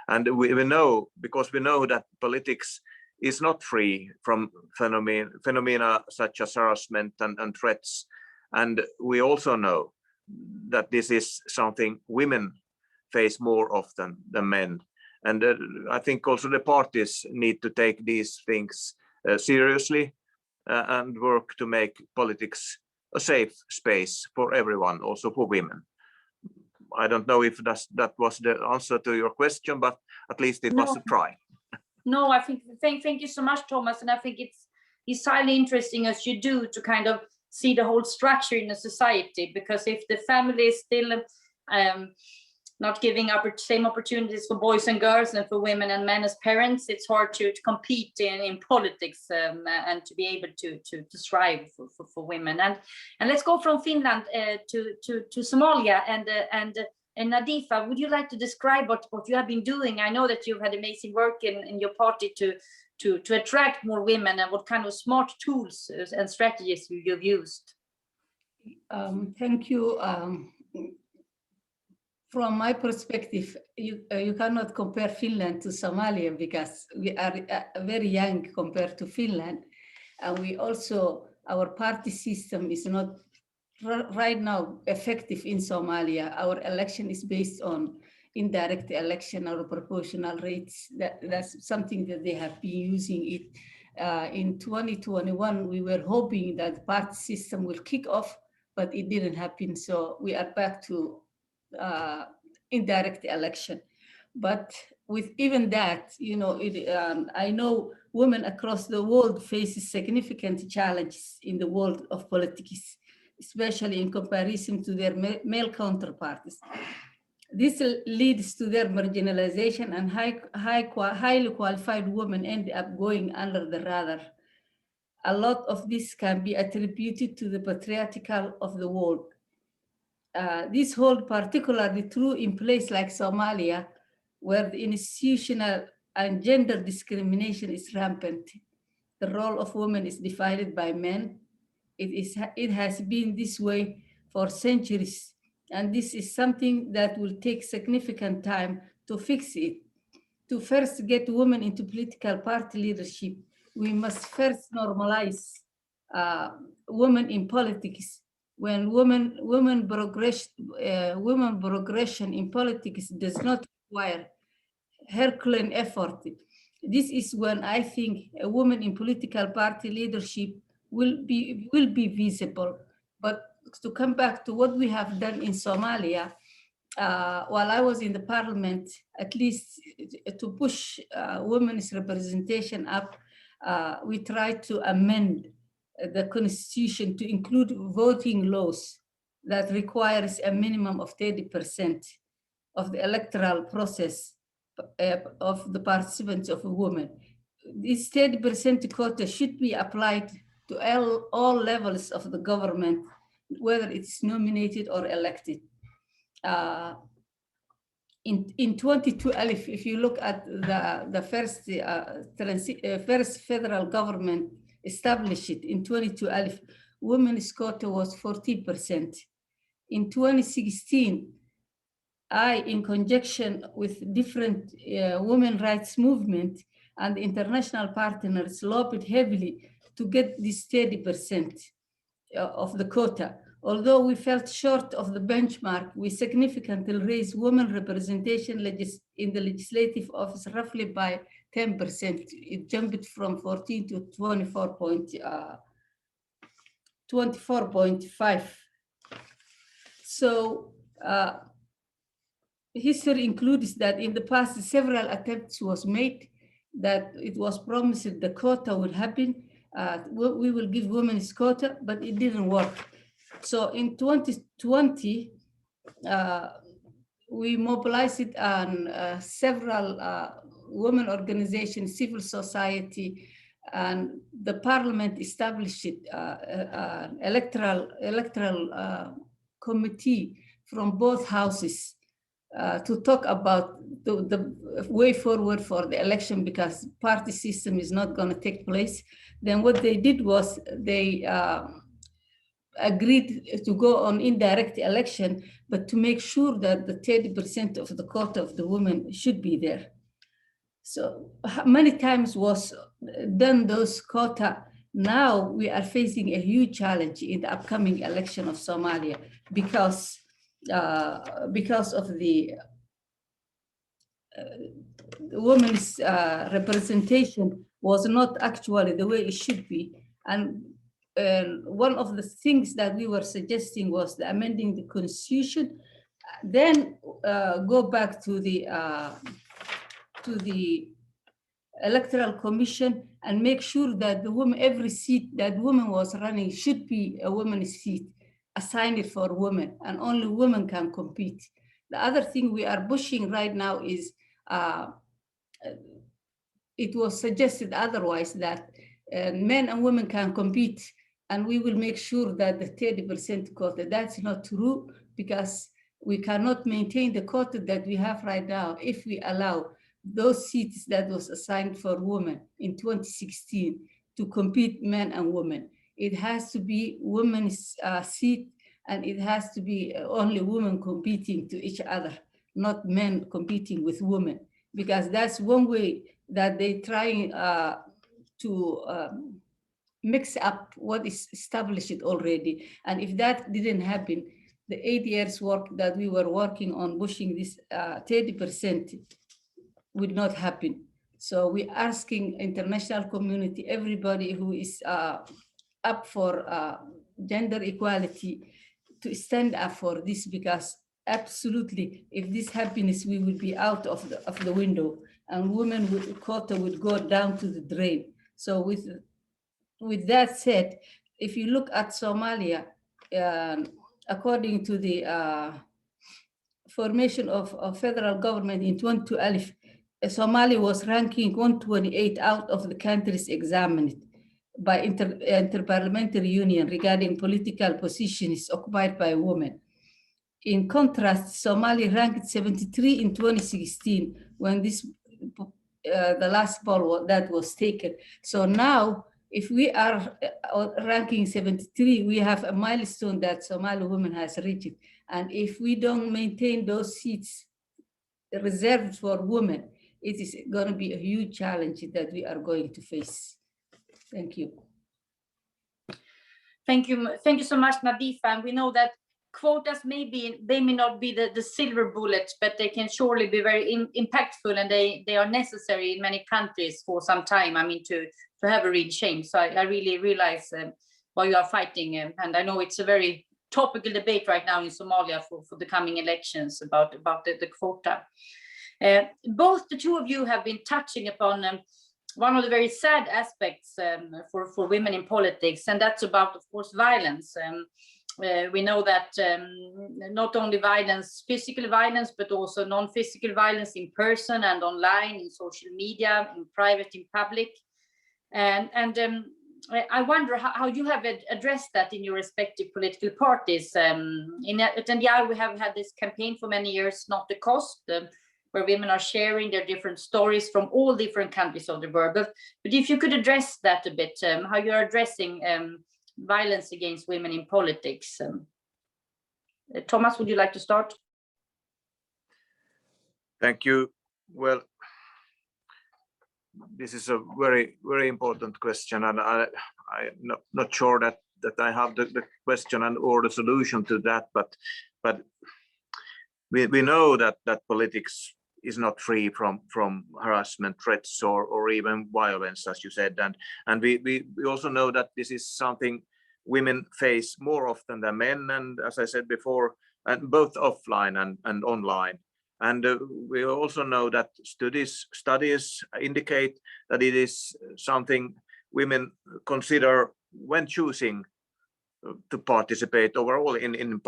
And we know, because we know that politics is not free from phenomena such as harassment and threats. And we also know that this is something women face more often than men. And I think also the parties need to take these things seriously and work to make politics a safe space for everyone, also for women. I don't know if that was the answer to your question, but at least it was a try. No, I think thank you so much, Thomas, and I think it's highly interesting as you do to kind of see the whole structure in a society, because if the family is still not giving same opportunities for boys and girls and for women and men as parents, it's hard to compete in politics and to be able to strive for women. And let's go from Finland to Somalia and Nadifa, would you like to describe what you have been doing? I know that you've had amazing work in your party to attract more women, and what kind of smart tools and strategies you've used. Thank you. From my perspective, you cannot compare Finland to Somalia because we are very young compared to Finland. And we also, our party system is not right now effective in Somalia. Our election is based on indirect election or proportional rates. That's something that they have been using it. In 2021, we were hoping that the party system will kick off, but it didn't happen. So we are back to indirect election. But with even that, you know, I know women across the world face significant challenges in the world of politics, especially in comparison to their male counterparts. This leads to their marginalization, and highly qualified women end up going under the radar. A lot of this can be attributed to the patriarchal of the world. This holds particularly true in places like Somalia, where the institutional and gender discrimination is rampant. The role of women is defined by men. It has been this way for centuries, and this is something that will take significant time to fix it. To first get women into political party leadership, we must first normalize women in politics. When women progression in politics does not require Herculean effort, this is when I think a woman in political party leadership will be visible. But to come back to what we have done in Somalia, while I was in the parliament, at least to push women's representation up, we tried to amend the constitution to include voting laws that requires a minimum of 30% of the electoral process of the participants of a woman. This 30% quota should be applied to all levels of the government, whether it's nominated or elected. In 22,000, if you look at the first federal government established it in 22,000, women's quota was 40%. In 2016, in conjunction with different women rights movement and international partners, lobbied heavily to get this 30% of the quota. Although we fell short of the benchmark, we significantly raised women representation in the legislative office roughly by 10%. It jumped from 14 to 24.5. So history includes that in the past, several attempts was made, that it was promised the quota would happen. We will give women this quota, but it didn't work. So in 2020, we mobilized it on several women organizations, civil society, and the parliament established an electoral committee from both houses to talk about the way forward for the election, because party system is not going to take place. Then what they did was they agreed to go on indirect election, but to make sure that the 30% of the quota of the women should be there. So many times was done those quota. Now we are facing a huge challenge in the upcoming election of Somalia because of the women's representation was not actually the way it should be. And one of the things that we were suggesting was the amending the constitution, then go back to the electoral commission and make sure that the woman, every seat that woman was running should be a woman's seat, assigned for women, and only women can compete. The other thing we are pushing right now is it was suggested otherwise that men and women can compete, and we will make sure that the 30% quota. That's not true, because we cannot maintain the quota that we have right now if we allow those seats that was assigned for women in 2016 to compete men and women. It has to be women's seat, and it has to be only women competing to each other, not men competing with women, because that's one way that they trying to mix up what is established already. And if that didn't happen, the 8 years work that we were working on pushing this 30% would not happen. So we're asking international community, everybody who is up for gender equality, to stand up for this, because absolutely, if this happens, we would be out of the window, and women with quota would go down to the drain. So with that said, if you look at Somalia, according to the formation of federal government in 2012, Somalia was ranking 128 out of the countries examined by Interparliamentary Union regarding political positions occupied by women. In contrast, Somalia ranked 73 in 2016 when this the last poll that was taken. So now, if we are ranking 73, we have a milestone that Somali women has reached. And if we don't maintain those seats reserved for women, it is going to be a huge challenge that we are going to face. Thank you. Thank you so much, Nadifa. And we know that quotas may not be the silver bullet, but they can surely be very impactful, and they are necessary in many countries for some time. I mean, to have a real change. So I really realize why you are fighting, and I know it's a very topical debate right now in Somalia for the coming elections about the quota. Both the two of you have been touching upon one of the very sad aspects for women in politics, and that's about, of course, violence. We know that not only violence, physical violence, but also non-physical violence in person and online, in social media, in private, in public. And I wonder how you have addressed that in your respective political parties. In NDI, we have had this campaign for many years, Not the Cost, where women are sharing their different stories from all different countries of the world. But if you could address that a bit, how you're addressing violence against women in politics. Thomas, would you like to start? Thank you. Well, this is a very, very important question, and I'm not sure that I have the question or the solution to that, but we know that politics is not free from harassment, threats, or even violence, as you said, and we also know that this is something women face more often than men, and as I said before, and both offline and online. And we also know that studies indicate that it is something women consider when choosing to participate overall in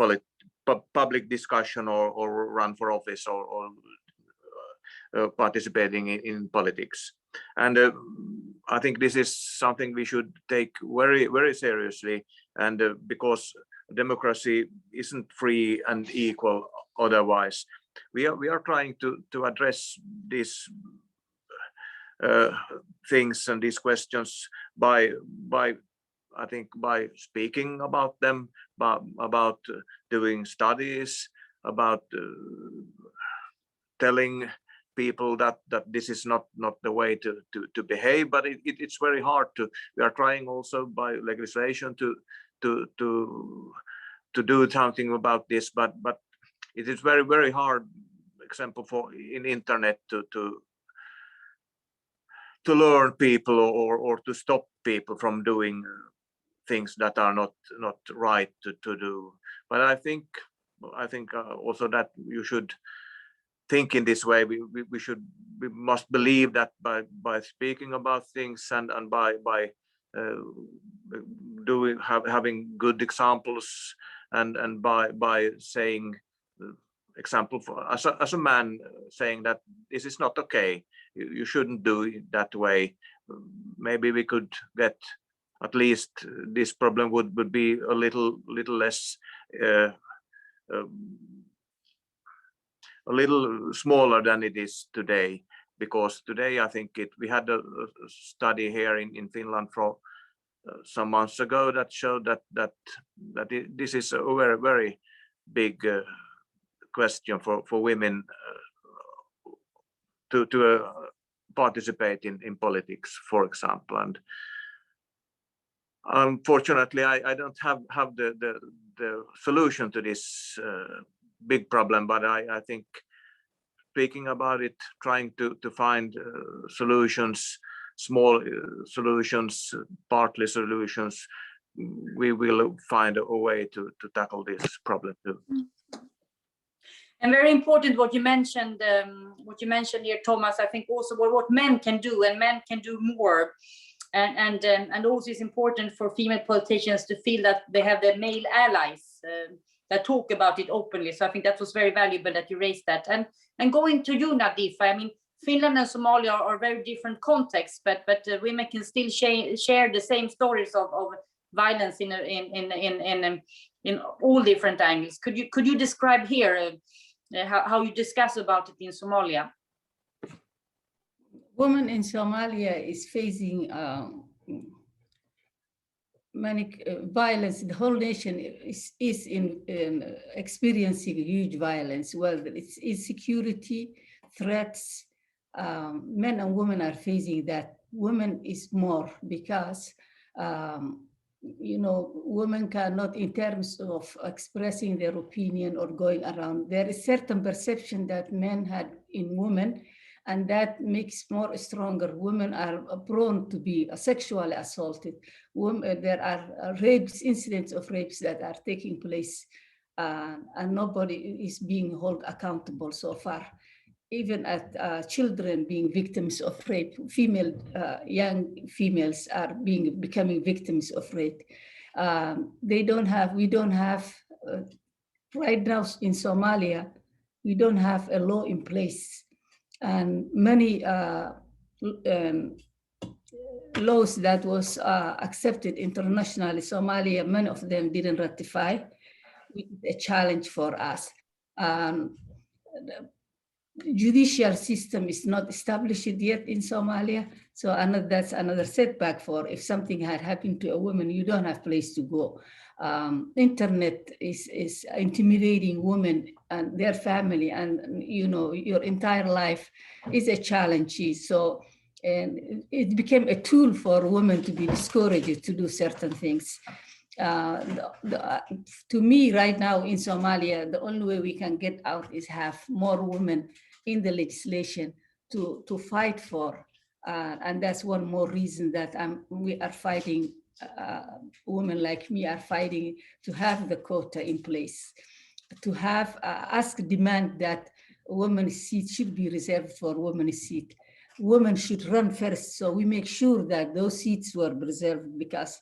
public discussion or run for office or participating in politics. And I think this is something we should take very, very seriously, and because democracy isn't free and equal otherwise. We are trying to address these things and these questions by I think by speaking about them, about doing studies, about telling people that this is not the way to behave. But it's very hard to. We are trying also by legislation to do something about this, but it is very, very hard, example for in internet to learn people or to stop people from doing things that are not right to do. But I think also that you should think in this way. We must believe that by speaking about things and by having good examples and by saying example as a man saying that this is not okay, you shouldn't do it that way. Maybe we could get at least this problem would be a little less a little smaller than it is today, because today I think we had a study here in Finland for some months ago that showed that this is a very, very big question for women to participate in politics, for example. And unfortunately, I don't have the solution to this big problem, but I think speaking about it, trying to find solutions, small solutions, partly solutions, we will find a way to tackle this problem too. And very important what you mentioned here, Thomas. I think also what men can do, and men can do more. And also it's important for female politicians to feel that they have their male allies that talk about it openly. So I think that was very valuable that you raised that. And going to you, Nadifa, I mean, Finland and Somalia are very different contexts, but women can still share the same stories of violence in all different angles. Could you describe here how you discuss about it in Somalia? Women in Somalia is facing many violence. The whole nation is experiencing huge violence. Whether it's insecurity, threats, men and women are facing that. Women is more because women cannot, in terms of expressing their opinion or going around. There is certain perception that men had in women, and that makes more stronger. Women are prone to be sexually assaulted. There are rapes, incidents of rapes that are taking place, and nobody is being held accountable so far. Even at children being victims of rape, young females are becoming victims of rape. We don't have, right now in Somalia, we don't have a law in place. And many laws that was accepted internationally, Somalia, many of them didn't ratify, which is a challenge for us. The judicial system is not established yet in Somalia, so that's another setback for if something had happened to a woman, you don't have a place to go. Internet is intimidating women and their family, and your entire life is a challenge. So, and it became a tool for women to be discouraged to do certain things. To me, right now in Somalia, the only way we can get out is have more women in the legislation to fight for, and that's one more reason that we are fighting. Women like me are fighting to have the quota in place, to have demand that women's seat should be reserved for women's seat. Women should run first, so we make sure that those seats were preserved, because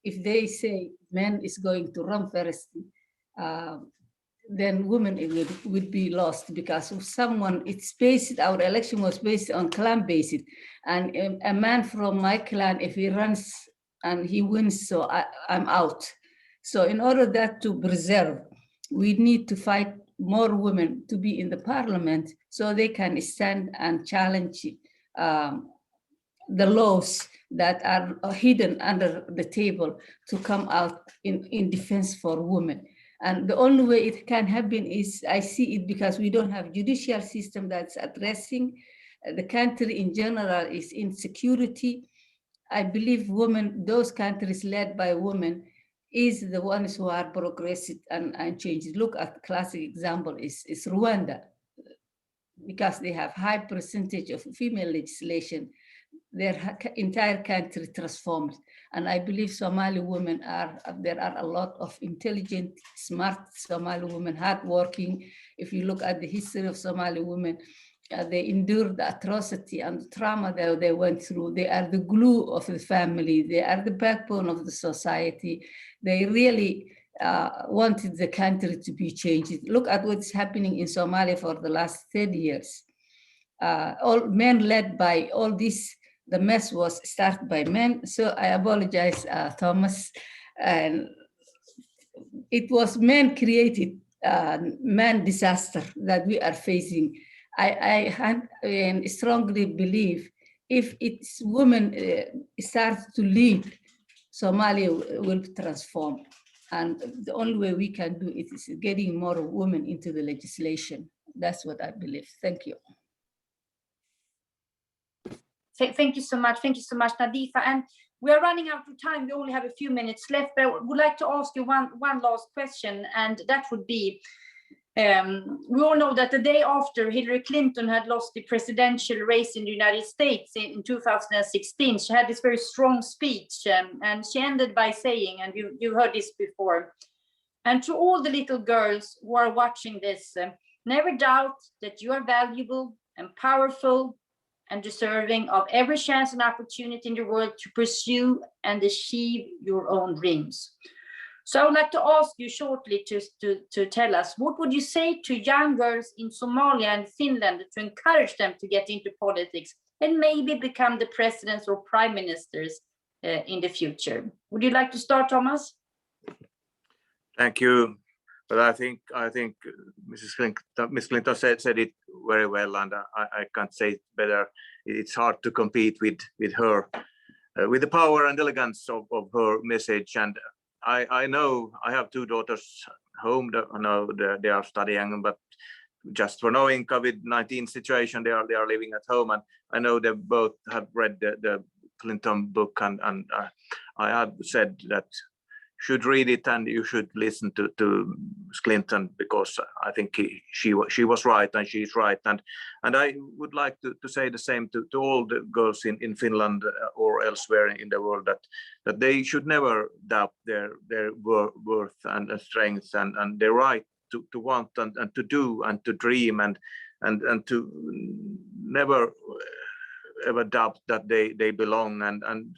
if they say men is going to run first, then women would be lost, because if our election was based on clan basis, and a man from my clan, if he runs and he wins, so I'm out. So in order that to preserve, we need to fight more women to be in the parliament so they can stand and challenge the laws that are hidden under the table to come out in defense for women. And the only way it can happen is, I see it because we don't have judicial system that's addressing. The country in general is insecurity. I believe women, those countries led by women, is the ones who are progressive and changes. Look at the classic example is Rwanda, because they have high percentage of female legislation. their entire country transformed. And I believe Somali women there are a lot of intelligent, smart Somali women, hardworking. If you look at the history of Somali women, they endured the atrocity and the trauma that they went through. They are the glue of the family. They are the backbone of the society. They really wanted the country to be changed. Look at what's happening in Somalia for the last 30 years. All men led by all this, the mess was started by men. So I apologize, Thomas. And it was men created, man disaster that we are facing. I strongly believe if it's women start to lead, Somalia will transform. And the only way we can do it is getting more women into the legislation. That's what I believe. Thank you. Thank you so much. Thank you so much, Nadifa. And we are running out of time. We only have a few minutes left, but I would like to ask you one last question, and that would be, we all know that the day after Hillary Clinton had lost the presidential race in the United States in 2016, she had this very strong speech, and she ended by saying, and you heard this before, and to all the little girls who are watching this, never doubt that you are valuable and powerful and deserving of every chance and opportunity in the world to pursue and achieve your own dreams. So I would like to ask you shortly to tell us, what would you say to young girls in Somalia and Finland to encourage them to get into politics and maybe become the presidents or prime ministers in the future? Would you like to start, Thomas? Thank you. But I think Miss Clinton said it very well, and I can't say it better. It's hard to compete with her, with the power and elegance of her message. And I know I have two daughters home. They are studying, but just for knowing COVID-19 situation, they are living at home, and I know they both have read the Clinton book, and I have said that should read it and you should listen to Clinton, because I think she was right and she's right, and I would like to say the same to all the girls in Finland or elsewhere in the world, that they should never doubt their worth and strength and their right to want and to do and to dream and to never ever doubt that they belong, and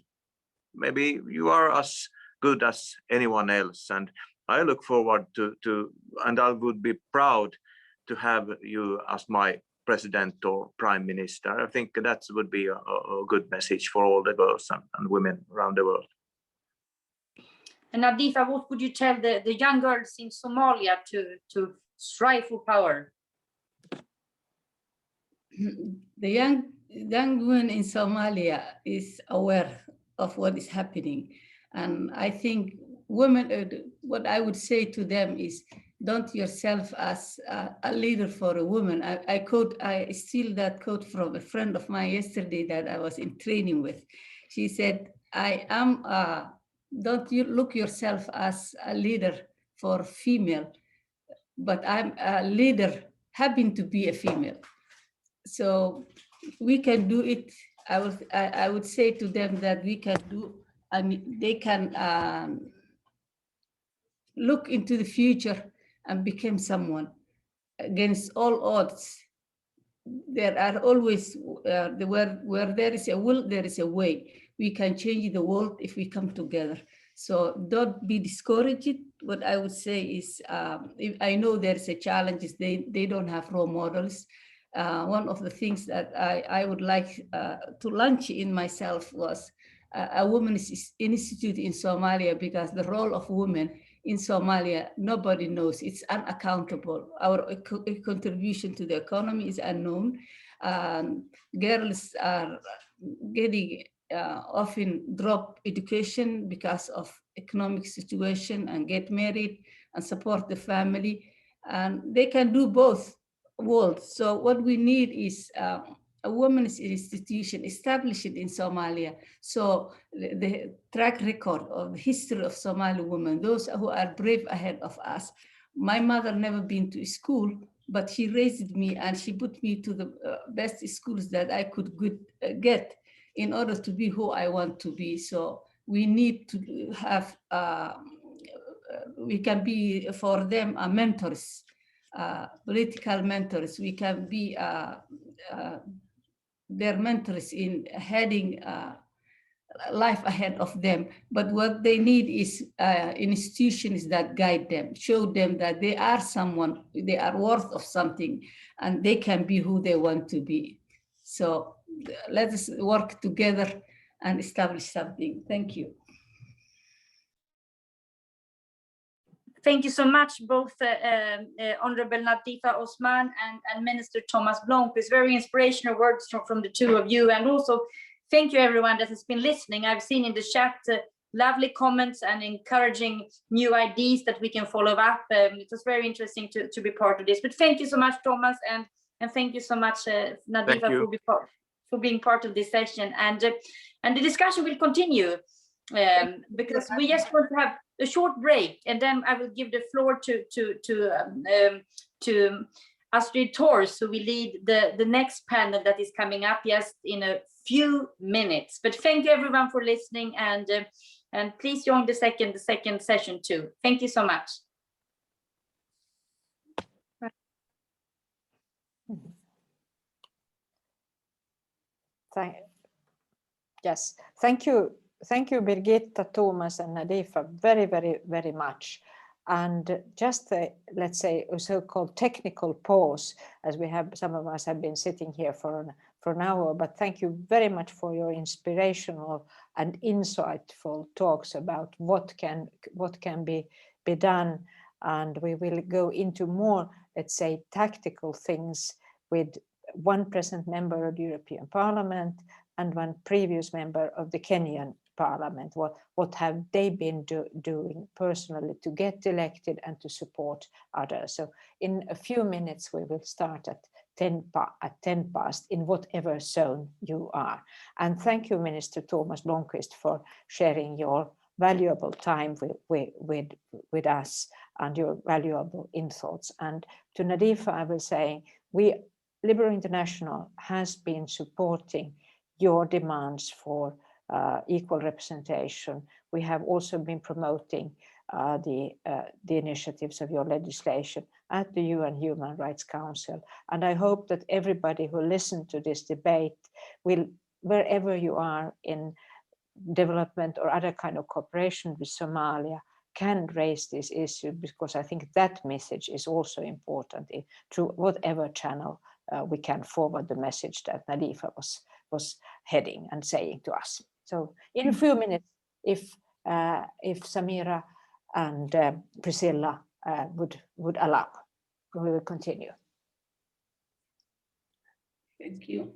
maybe you are as good as anyone else, and I look forward to and I would be proud to have you as my president or prime minister. I think that would be a good message for all the girls and women around the world. And Nadifa, what would you tell the young girls in Somalia to strive for power? The young women in Somalia is aware of what is happening. And I think women, what I would say to them is, don't yourself as a leader for a woman. I steal that quote from a friend of mine yesterday that I was in training with. She said, don't you look yourself as a leader for female, but I'm a leader happen to be a female. So we can do it. I would say to them that we can do. I mean, they can look into the future and become someone against all odds. There are always, where there is a will, there is a way. We can change the world if we come together. So don't be discouraged. What I would say is, if I know there's a challenge, they don't have role models. One of the things that I would like to launch in myself was a women's institute in Somalia, because the role of women in Somalia, nobody knows. It's unaccountable. Our contribution to the economy is unknown. Girls are getting often drop education because of economic situation and get married and support the family. And they can do both worlds. So what we need is a women's institution established in Somalia. So the track record of the history of Somali women, those who are brave ahead of us. My mother never been to school, but she raised me and she put me to the best schools that I could get. in order to be who I want to be. So we need to have, we can be for them mentors, political mentors. We can be their mentors in heading life ahead of them. But what they need is institutions that guide them, show them that they are someone, they are worth of something, and they can be who they want to be. So let us work together and establish something. Thank you. Thank you so much, both Honorable Nadifa Osman and Minister Thomas Blomqvist. Very inspirational words from the two of you. And also, thank you everyone that has been listening. I've seen in the chat lovely comments and encouraging new ideas that we can follow up. It was very interesting to be part of this. But thank you so much, Thomas, and thank you so much, Nadifa, for being part of this session. And the discussion will continue because we just want to have a short break, and then I will give the floor to Astrid Thors, who will lead the next panel that is coming up just in a few minutes. But thank you everyone for listening, and please join the second session too. Thank you so much. Yes, thank you, Birgitta, Thomas, and Nadifa, very much. And just let's say a so-called technical pause, as we have, some of us have been sitting here for an hour. But thank you very much for your inspirational and insightful talks about what can be done. And we will go into more, let's say, tactical things with one present member of the European Parliament and one previous member of the Kenyan Parliament. What have they been doing personally to get elected and to support others? So in a few minutes, we will start at 10 past in whatever zone you are. And thank you, Minister Thomas Blomqvist, for sharing your valuable time with us and your valuable insights. And to Nadifa, I will say, Liberal International has been supporting your demands for equal representation. We have also been promoting the initiatives of your legislation at the UN Human Rights Council. And I hope that everybody who listened to this debate will, wherever you are in development or other kind of cooperation with Somalia, can raise this issue, because I think that message is also important through whatever channel we can forward the message that Nadifa was heading and saying to us. So in a few minutes, if Samira and Priscilla would allow, we will continue. Thank you.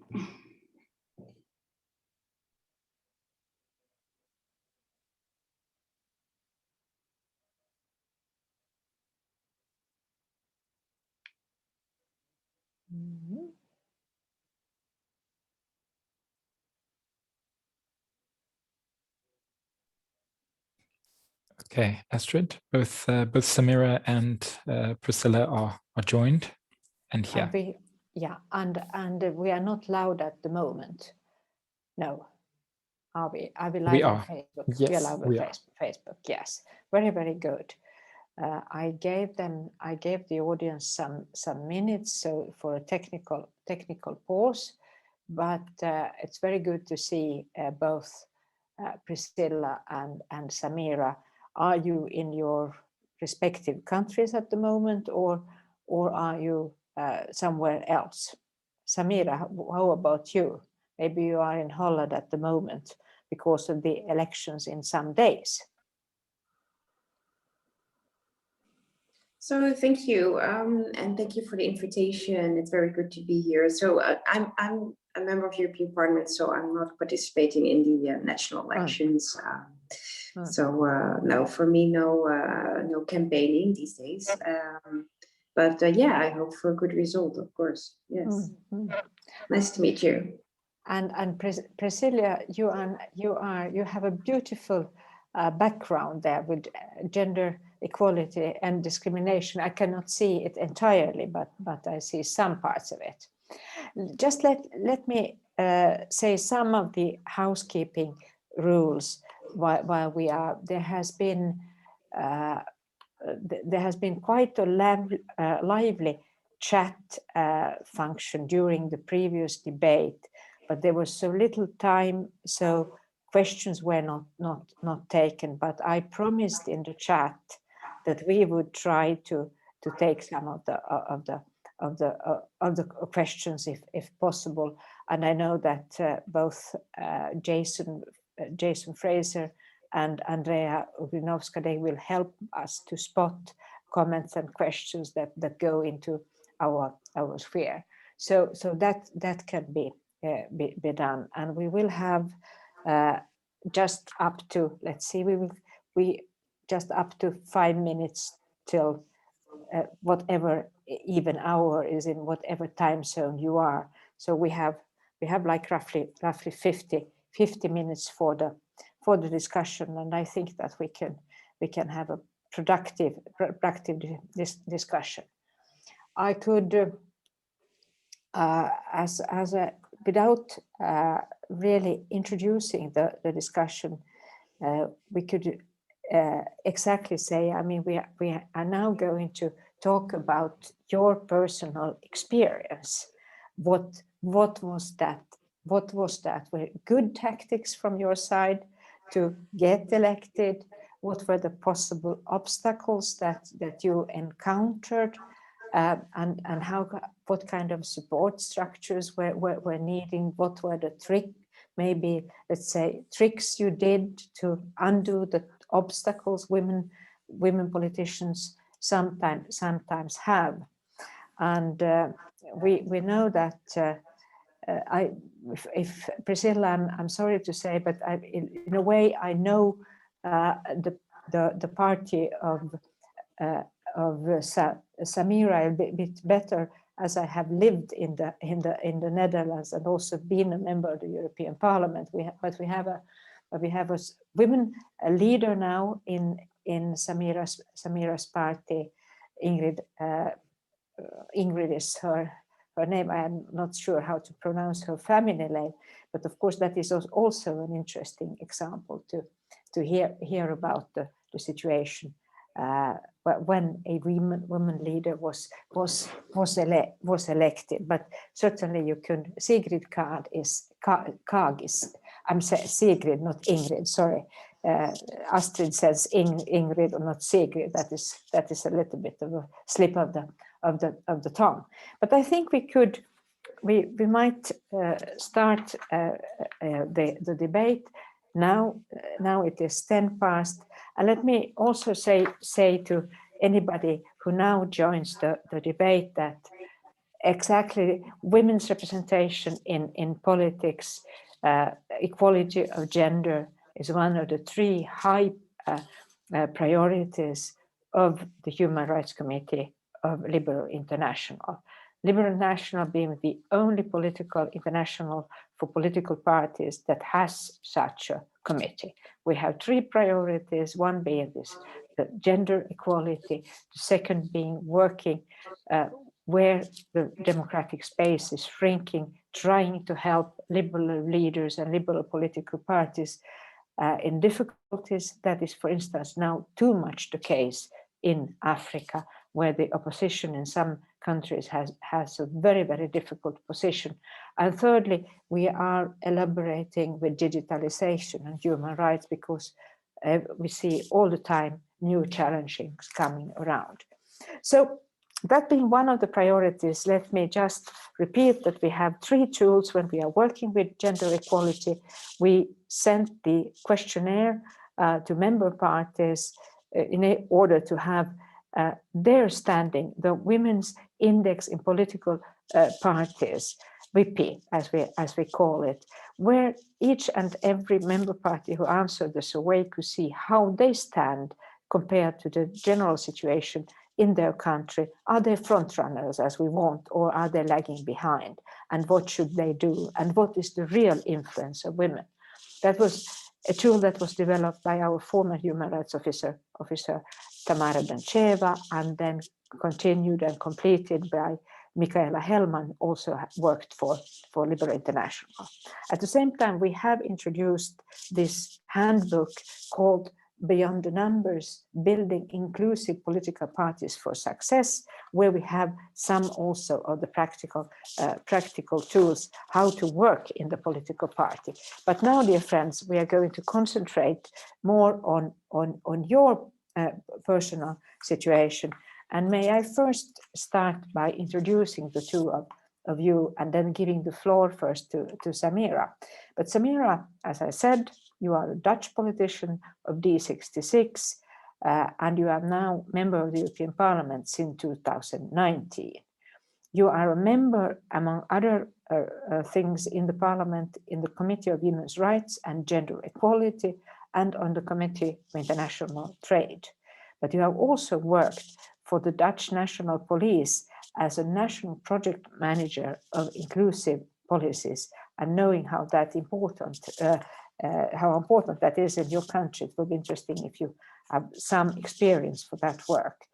Mm-hmm. Okay, Astrid, both Samira and Priscilla are joined, and here. And we are not loud at the moment. No, are we? Are we live we on are. Facebook? Yes, we are live we on Facebook. Yes, very good. I gave the audience some minutes so for a technical pause, but it's very good to see both Priscilla and Samira. Are you in your respective countries at the moment, or are you somewhere else? Samira, how about you? Maybe you are in Holland at the moment because of the elections in some days. So thank you, and thank you for the invitation. It's very good to be here. So I'm a member of European Parliament, so I'm not participating in the national elections. So no, for me, no campaigning these days. But yeah, I hope for a good result, of course. Yes. Nice to meet you. And Priscilla, you have a beautiful background there with gender equality and discrimination. I cannot see it entirely, but I see some parts of it. Just let me say some of the housekeeping rules while we are. There has been quite a lively chat function during the previous debate, but there was so little time, so questions were not taken. But I promised in the chat that we would try to take some of the questions if possible. And I know that both Jason Fraser and Andrea Ugrinovska, they will help us to spot comments and questions that go into our sphere. So that can be done, and we will have just up to, let's see, we just up to 5 minutes till whatever even hour is in whatever time zone you are. So we have like roughly 50 minutes for the discussion, and I think that we can have a productive discussion. I could without really introducing the discussion, we could exactly say, I mean, we are now going to talk about your personal experience. What was that? What was that? Were good tactics from your side to get elected? What were the possible obstacles that you encountered? And what kind of support structures were needing? What were the maybe, let's say, tricks you did to undo the obstacles women politicians sometimes have? And we know that if Priscilla, I'm sorry to say, but in a way I know the party of Samira a bit better, as I have lived in the Netherlands and also been a member of the European Parliament. We have a women leader now in Samira's party. Ingrid is her name. I am not sure how to pronounce her family name, but of course that is also an interesting example to hear about the situation when a woman leader was elected. But certainly you can. Sigrid Kaag is. I'm saying Sigrid, not Ingrid. Sorry, Astrid says Ingrid or not Sigrid. That is a little bit of a slip of the tongue. But I think we might start the debate now. Now it is 10 past. And let me also say to anybody who now joins the debate that exactly women's representation in politics, equality of gender is one of the 3 high priorities of the Human Rights Committee of Liberal International. Liberal International being the only political international for political parties that has such a committee. We have 3 priorities, one being the gender equality, the second being working where the democratic space is shrinking, trying to help liberal leaders and liberal political parties in difficulties. That is, for instance, now too much the case in Africa, where the opposition in some countries has a very, very difficult position. And thirdly, we are elaborating with digitalization and human rights, because we see all the time new challenges coming around. So that being one of the priorities, let me just repeat that we have 3 tools when we are working with gender equality. We sent the questionnaire to member parties in order to have their standing, the Women's Index in Political Parties, WIPI, as we call it, where each and every member party who answered the survey could see how they stand compared to the general situation in their country. Are they front runners as we want, or are they lagging behind? And what should they do? And what is the real influence of women? That was a tool that was developed by our former human rights officer Tamara Dancheva, and then continued and completed by Michaela Hellman also worked for Liberal International. At the same time, we have introduced this handbook called Beyond the Numbers, Building Inclusive Political Parties for Success, where we have some also of the practical tools how to work in the political party. But now, dear friends, we are going to concentrate more on your personal situation. And may I first start by introducing the two of you and then giving the floor first to Samira. But Samira, as I said, you are a Dutch politician of D66 and you are now member of the European Parliament since 2019. You are a member, among other things, in the Parliament in the Committee of Women's Rights and Gender Equality and on the Committee for International Trade. But you have also worked for the Dutch National Police as a national project manager of inclusive policies, and knowing how important that is in your country. It will be interesting if you have some experience for that work.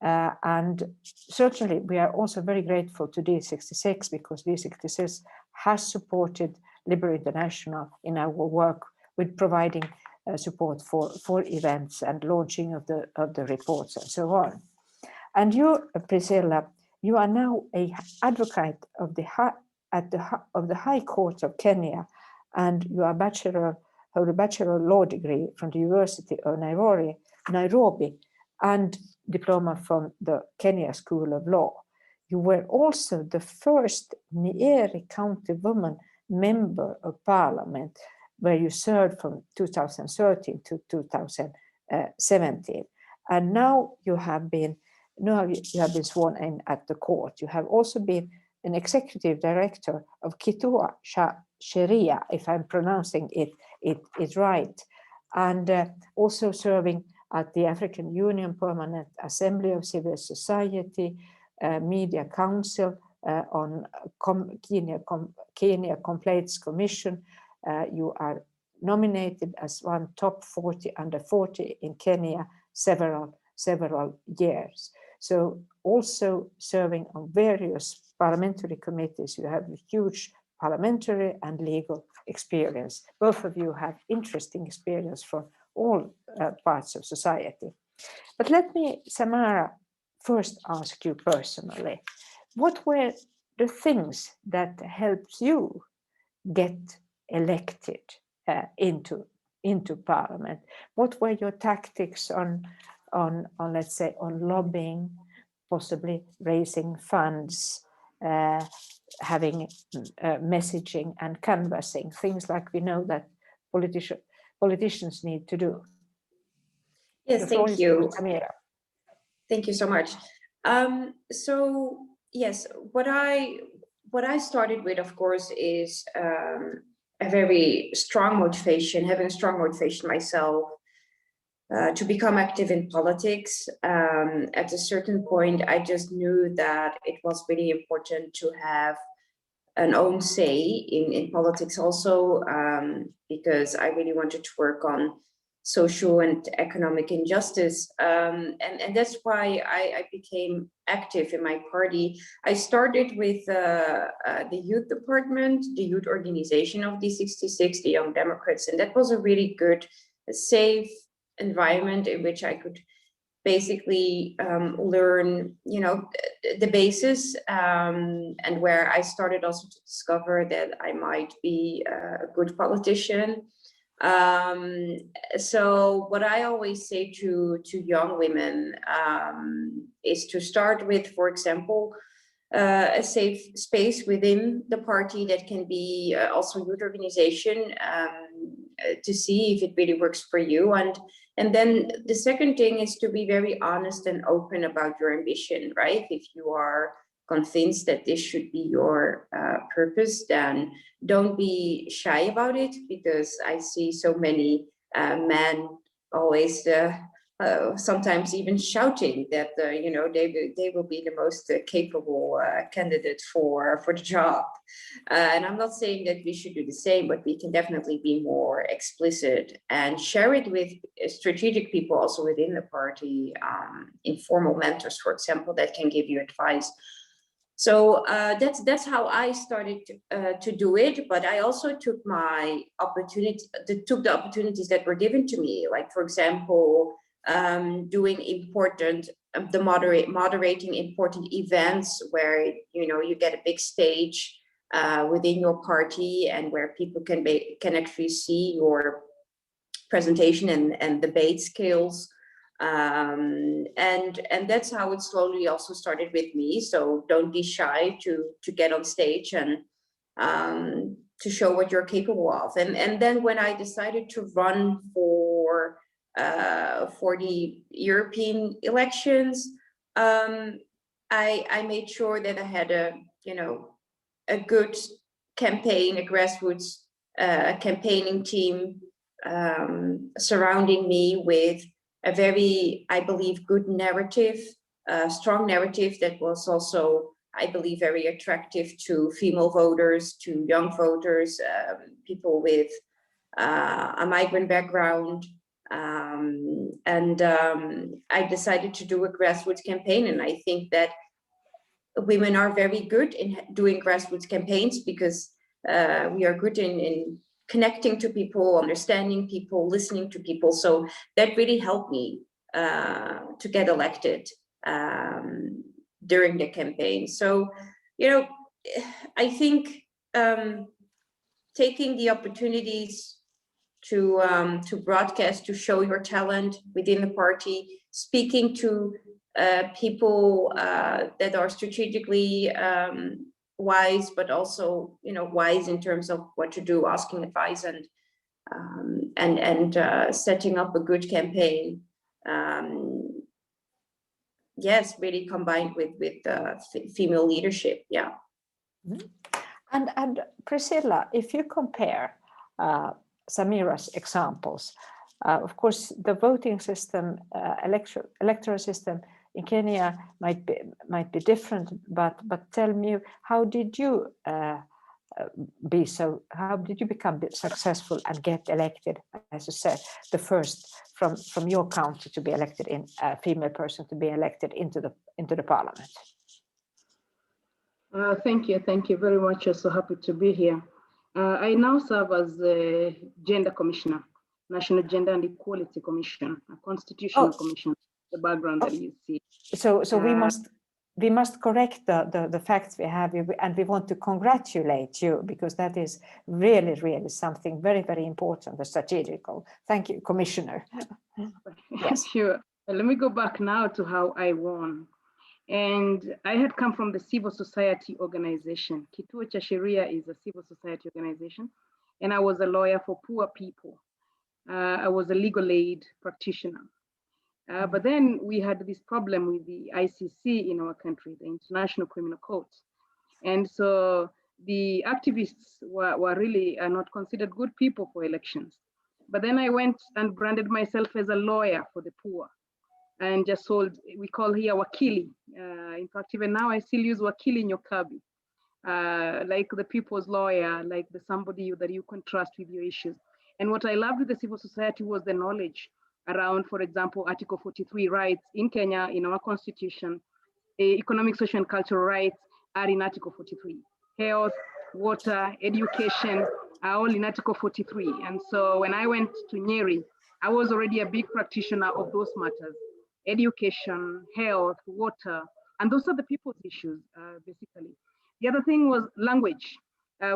And certainly we are also very grateful to D66 because D66 has supported Liberal International in our work with providing support for events and launching of the reports and so on. And you, Priscilla, you are now an advocate of the High Court of Kenya, and you are a bachelor law degree from the University of Nairobi, and diploma from the Kenya School of Law. You were also the first Nyeri County woman member of Parliament, where you served from 2013 to 2017, and now you have been sworn in at the court. You have also been an executive director of Kitua Sharia, if I'm pronouncing it right, and also serving at the African Union Permanent Assembly of Civil Society, Media Council, on Kenya Complaints Commission. You are nominated as one top 40 under 40 in Kenya several years. So also serving on various parliamentary committees, you have a huge parliamentary and legal experience. Both of you have interesting experience from all parts of society. But let me, Samara, first ask you personally, what were the things that helped you get elected into Parliament? What were your tactics on let's say, on lobbying, possibly raising funds, having messaging and canvassing, things like we know that politicians need to do? Yes, thank you. Thank you so much. So yes, what I started with, of course, is a very strong motivation, having a strong motivation myself to become active in politics. At a certain point, I just knew that it was really important to have an own say in politics also, because I really wanted to work on social and economic injustice. And that's why I became active in my party. I started with the youth department, the youth organization of D66, the Young Democrats, and that was a really good, safe environment in which I could basically learn, the basis, and where I started also to discover that I might be a good politician. So what I always say to young women is to start with, for example, a safe space within the party that can be also youth organization, to see if it really works for you. And then the second thing is to be very honest and open about your ambition, right? If you are convinced that this should be your purpose, then don't be shy about it, because I see so many men always sometimes even shouting that they will be the most capable candidate for the job. And I'm not saying that we should do the same, but we can definitely be more explicit and share it with strategic people also within the party, informal mentors, for example, that can give you advice So that's how I started to do it. But I also took the opportunities that were given to me, like, for example, doing moderating important events where you get a big stage within your party, and where people can actually see your presentation and debate skills. And that's how it slowly also started with me. So don't be shy to get on stage and to show what you're capable of. And then when I decided to run for the European elections, I made sure that I had a good campaign, a grassroots campaigning team surrounding me with a very, I believe, good narrative, strong narrative that was also, I believe, very attractive to female voters, to young voters, people with a migrant background. I decided to do a grassroots campaign, and I think that women are very good in doing grassroots campaigns, because we are good in connecting to people, understanding people, listening to people. So that really helped me to get elected during the campaign. So, I think taking the opportunities to broadcast, to show your talent within the party, speaking to people that are strategically wise, but also wise in terms of what to do, asking advice, and setting up a good campaign. Yes, really combined with female leadership. Yeah. And Priscilla, if you compare Samira's examples, of course, the voting system, electoral system in Kenya might be different, but tell me, how did you become successful and get elected, as you said, the first from your country to be elected, in a female person to be elected into the parliament? Thank you very much. I'm so happy to be here. I now serve as the Gender Commissioner, National Gender and Equality Commission, a constitutional commission, the background that you see. So we must correct the facts we have, and we want to congratulate you, because that is really, really something very, very important and strategical. Thank you, Commissioner. Yes. Sure. Let me go back now to how I won. And I had come from the civil society organization. Kituo cha Sheria is a civil society organization, and I was a lawyer for poor people. I was a legal aid practitioner. But then we had this problem with the ICC in our country, the International Criminal Court. And so the activists were really not considered good people for elections. But then I went and branded myself as a lawyer for the poor, and just told, we call here wakili. In fact, even now I still use wakili nyokabi, like the people's lawyer, like somebody that you can trust with your issues. And what I loved with the civil society was the knowledge around, for example, Article 43 rights in Kenya, in our constitution. Economic, social, and cultural rights are in Article 43. Health, water, education are all in Article 43. And so when I went to Nyeri, I was already a big practitioner of those matters: education, health, water, and those are the people's issues, basically. The other thing was language.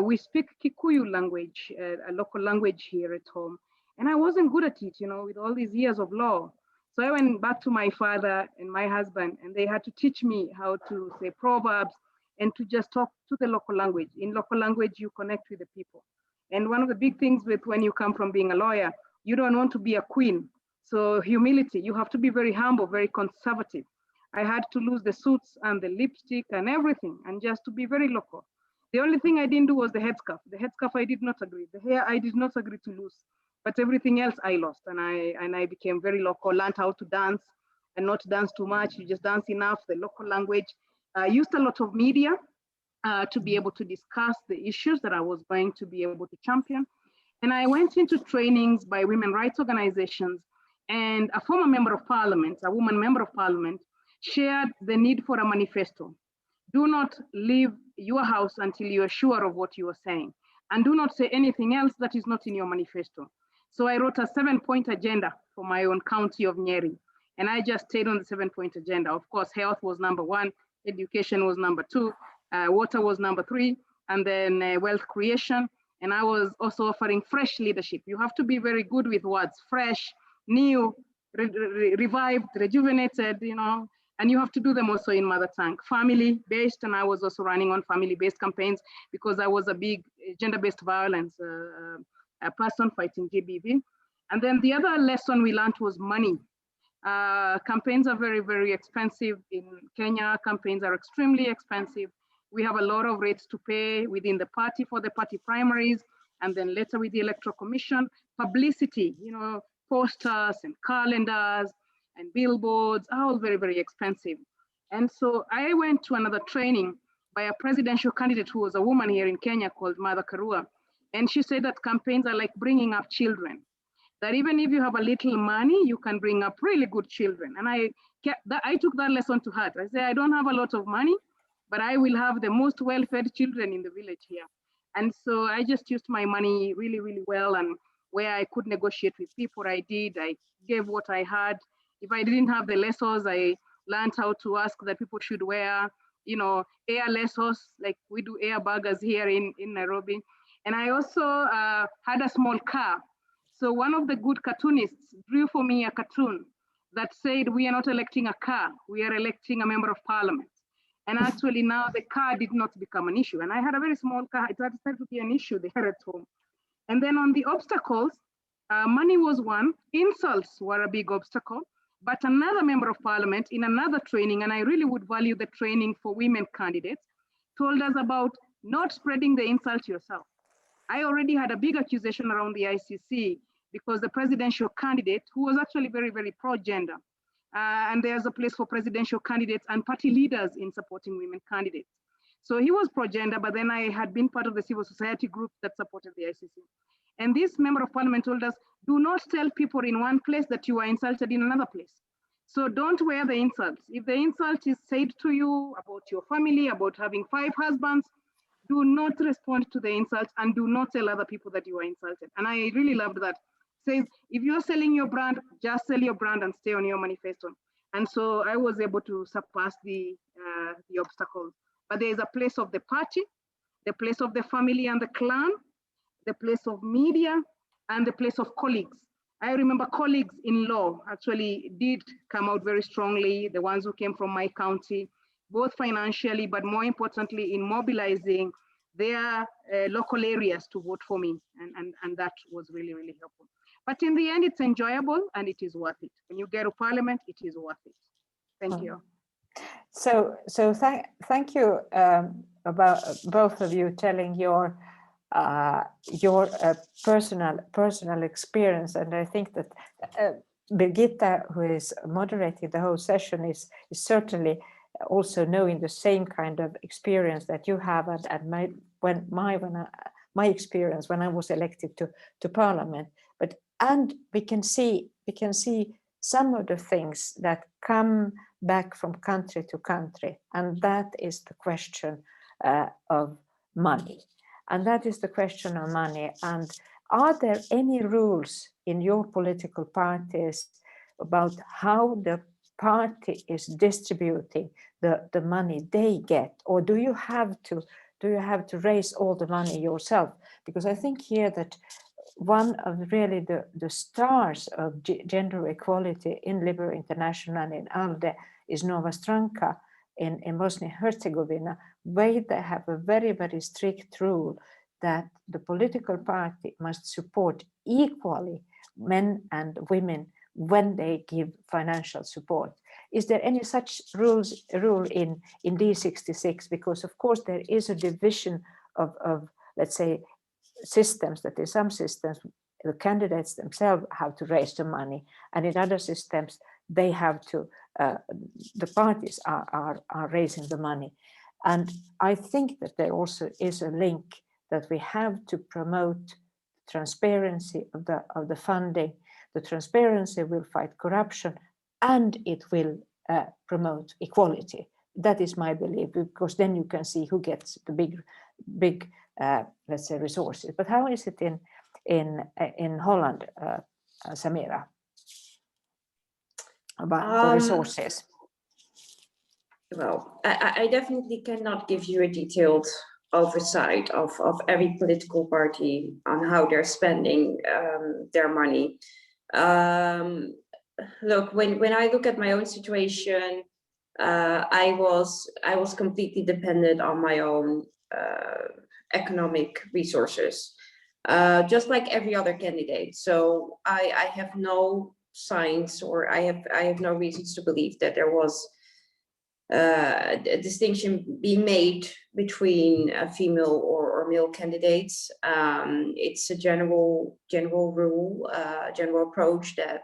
We speak Kikuyu language, a local language here at home, and I wasn't good at it, with all these years of law. So I went back to my father and my husband, and they had to teach me how to say proverbs and to just talk to the local language. In local language, you connect with the people. And one of the big things with when you come from being a lawyer, you don't want to be a queen. So humility, you have to be very humble, very conservative. I had to lose the suits and the lipstick and everything, and just to be very local. The only thing I didn't do was the headscarf. The headscarf I did not agree. The hair I did not agree to lose, but everything else I lost. And I became very local, learned how to dance and not dance too much. You just dance enough, the local language. I used a lot of media to be able to discuss the issues that I was going to be able to champion. And I went into trainings by women rights organizations, and a former member of parliament, a woman member of parliament, shared the need for a manifesto. Do not leave your house until you are sure of what you are saying. And do not say anything else that is not in your manifesto. So I wrote a 7-point agenda for my own county of Nyeri. And I just stayed on the 7-point agenda. Of course, health was number 1, education was number 2, water was number 3, and then wealth creation. And I was also offering fresh leadership. You have to be very good with words, fresh, new, revived, rejuvenated, you know, and you have to do them also in mother tongue. Family-based, and I was also running on family-based campaigns because I was a big gender-based violence person fighting GBV. And then the other lesson we learned was money. Campaigns are very, very expensive in Kenya. Campaigns are extremely expensive. We have a lot of rates to pay within the party for the party primaries, and then later with the Electoral Commission. Publicity, you know, posters and calendars and billboards are all very, very expensive. And so I went to another training by a presidential candidate who was a woman here in Kenya called Martha Karua. And she said that campaigns are like bringing up children, that even if you have a little money, you can bring up really good children. And I took that lesson to heart. I said, I don't have a lot of money, but I will have the most well-fed children in the village here. And so I just used my money really, really well. And where I could negotiate with people, I did. I gave what I had. If I didn't have the lessons, I learned how to ask that people should wear, you know, air lessons, like we do air burgers here in Nairobi. And I also had a small car. So one of the good cartoonists drew for me a cartoon that said, we are not electing a car, we are electing a member of parliament. And actually now the car did not become an issue. And I had a very small car, it started to be an issue there at home. And then on the obstacles, money was one, insults were a big obstacle, but another member of parliament in another training, and I really would value the training for women candidates, told us about not spreading the insult yourself. I already had a big accusation around the ICC because the presidential candidate, who was actually very, very pro-gender, and there's a place for presidential candidates and party leaders in supporting women candidates. So he was pro-gender, but then I had been part of the civil society group that supported the ICC. And this member of parliament told us, do not tell people in one place that you are insulted in another place. So don't wear the insults. If the insult is said to you about your family, about having 5 husbands, do not respond to the insults and do not tell other people that you are insulted. And I really loved that. Says, if you're selling your brand, just sell your brand and stay on your manifesto. And so I was able to surpass the obstacles. But there is a place of the party, the place of the family and the clan, the place of media, and the place of colleagues. I remember colleagues in law actually did come out very strongly, the ones who came from my county, both financially, but more importantly in mobilizing their local areas to vote for me. And that was really, really helpful. But in the end, it's enjoyable and it is worth it. When you get to parliament, it is worth it. Thank you. So thank you about both of you telling your personal experience. And I think that Birgitta, who is moderating the whole session, is certainly also knowing the same kind of experience that you have, and my experience when I was elected to parliament. And we can see some of the things that come back from country to country, and that is the question of money. And that is the question of money. And are there any rules in your political parties about how the party is distributing the money they get, or do you have to raise all the money yourself? Because I think here that one of really the stars of gender equality in Liberal International and in ALDE is Nova Stranka in Bosnia-Herzegovina, where they have a very, very strict rule that the political party must support equally men and women when they give financial support. Is there any such rule in D66? Because of course there is a division of let's say systems, that in some systems the candidates themselves have to raise the money, and in other systems they have to the parties are raising the money. And I think that there also is a link that we have to promote transparency of the funding. The transparency will fight corruption, and it will promote equality, That is my belief, because then you can see who gets the big let's say resources. But how is it in Holland, Samira, about the resources? Well, I definitely cannot give you a detailed oversight of every political party on how they're spending their money. Look, when I look at my own situation, I was completely dependent on my own economic resources, just like every other candidate. So I have no signs, or I have no reasons to believe that there was a distinction being made between female or male candidates. It's a general rule, general approach that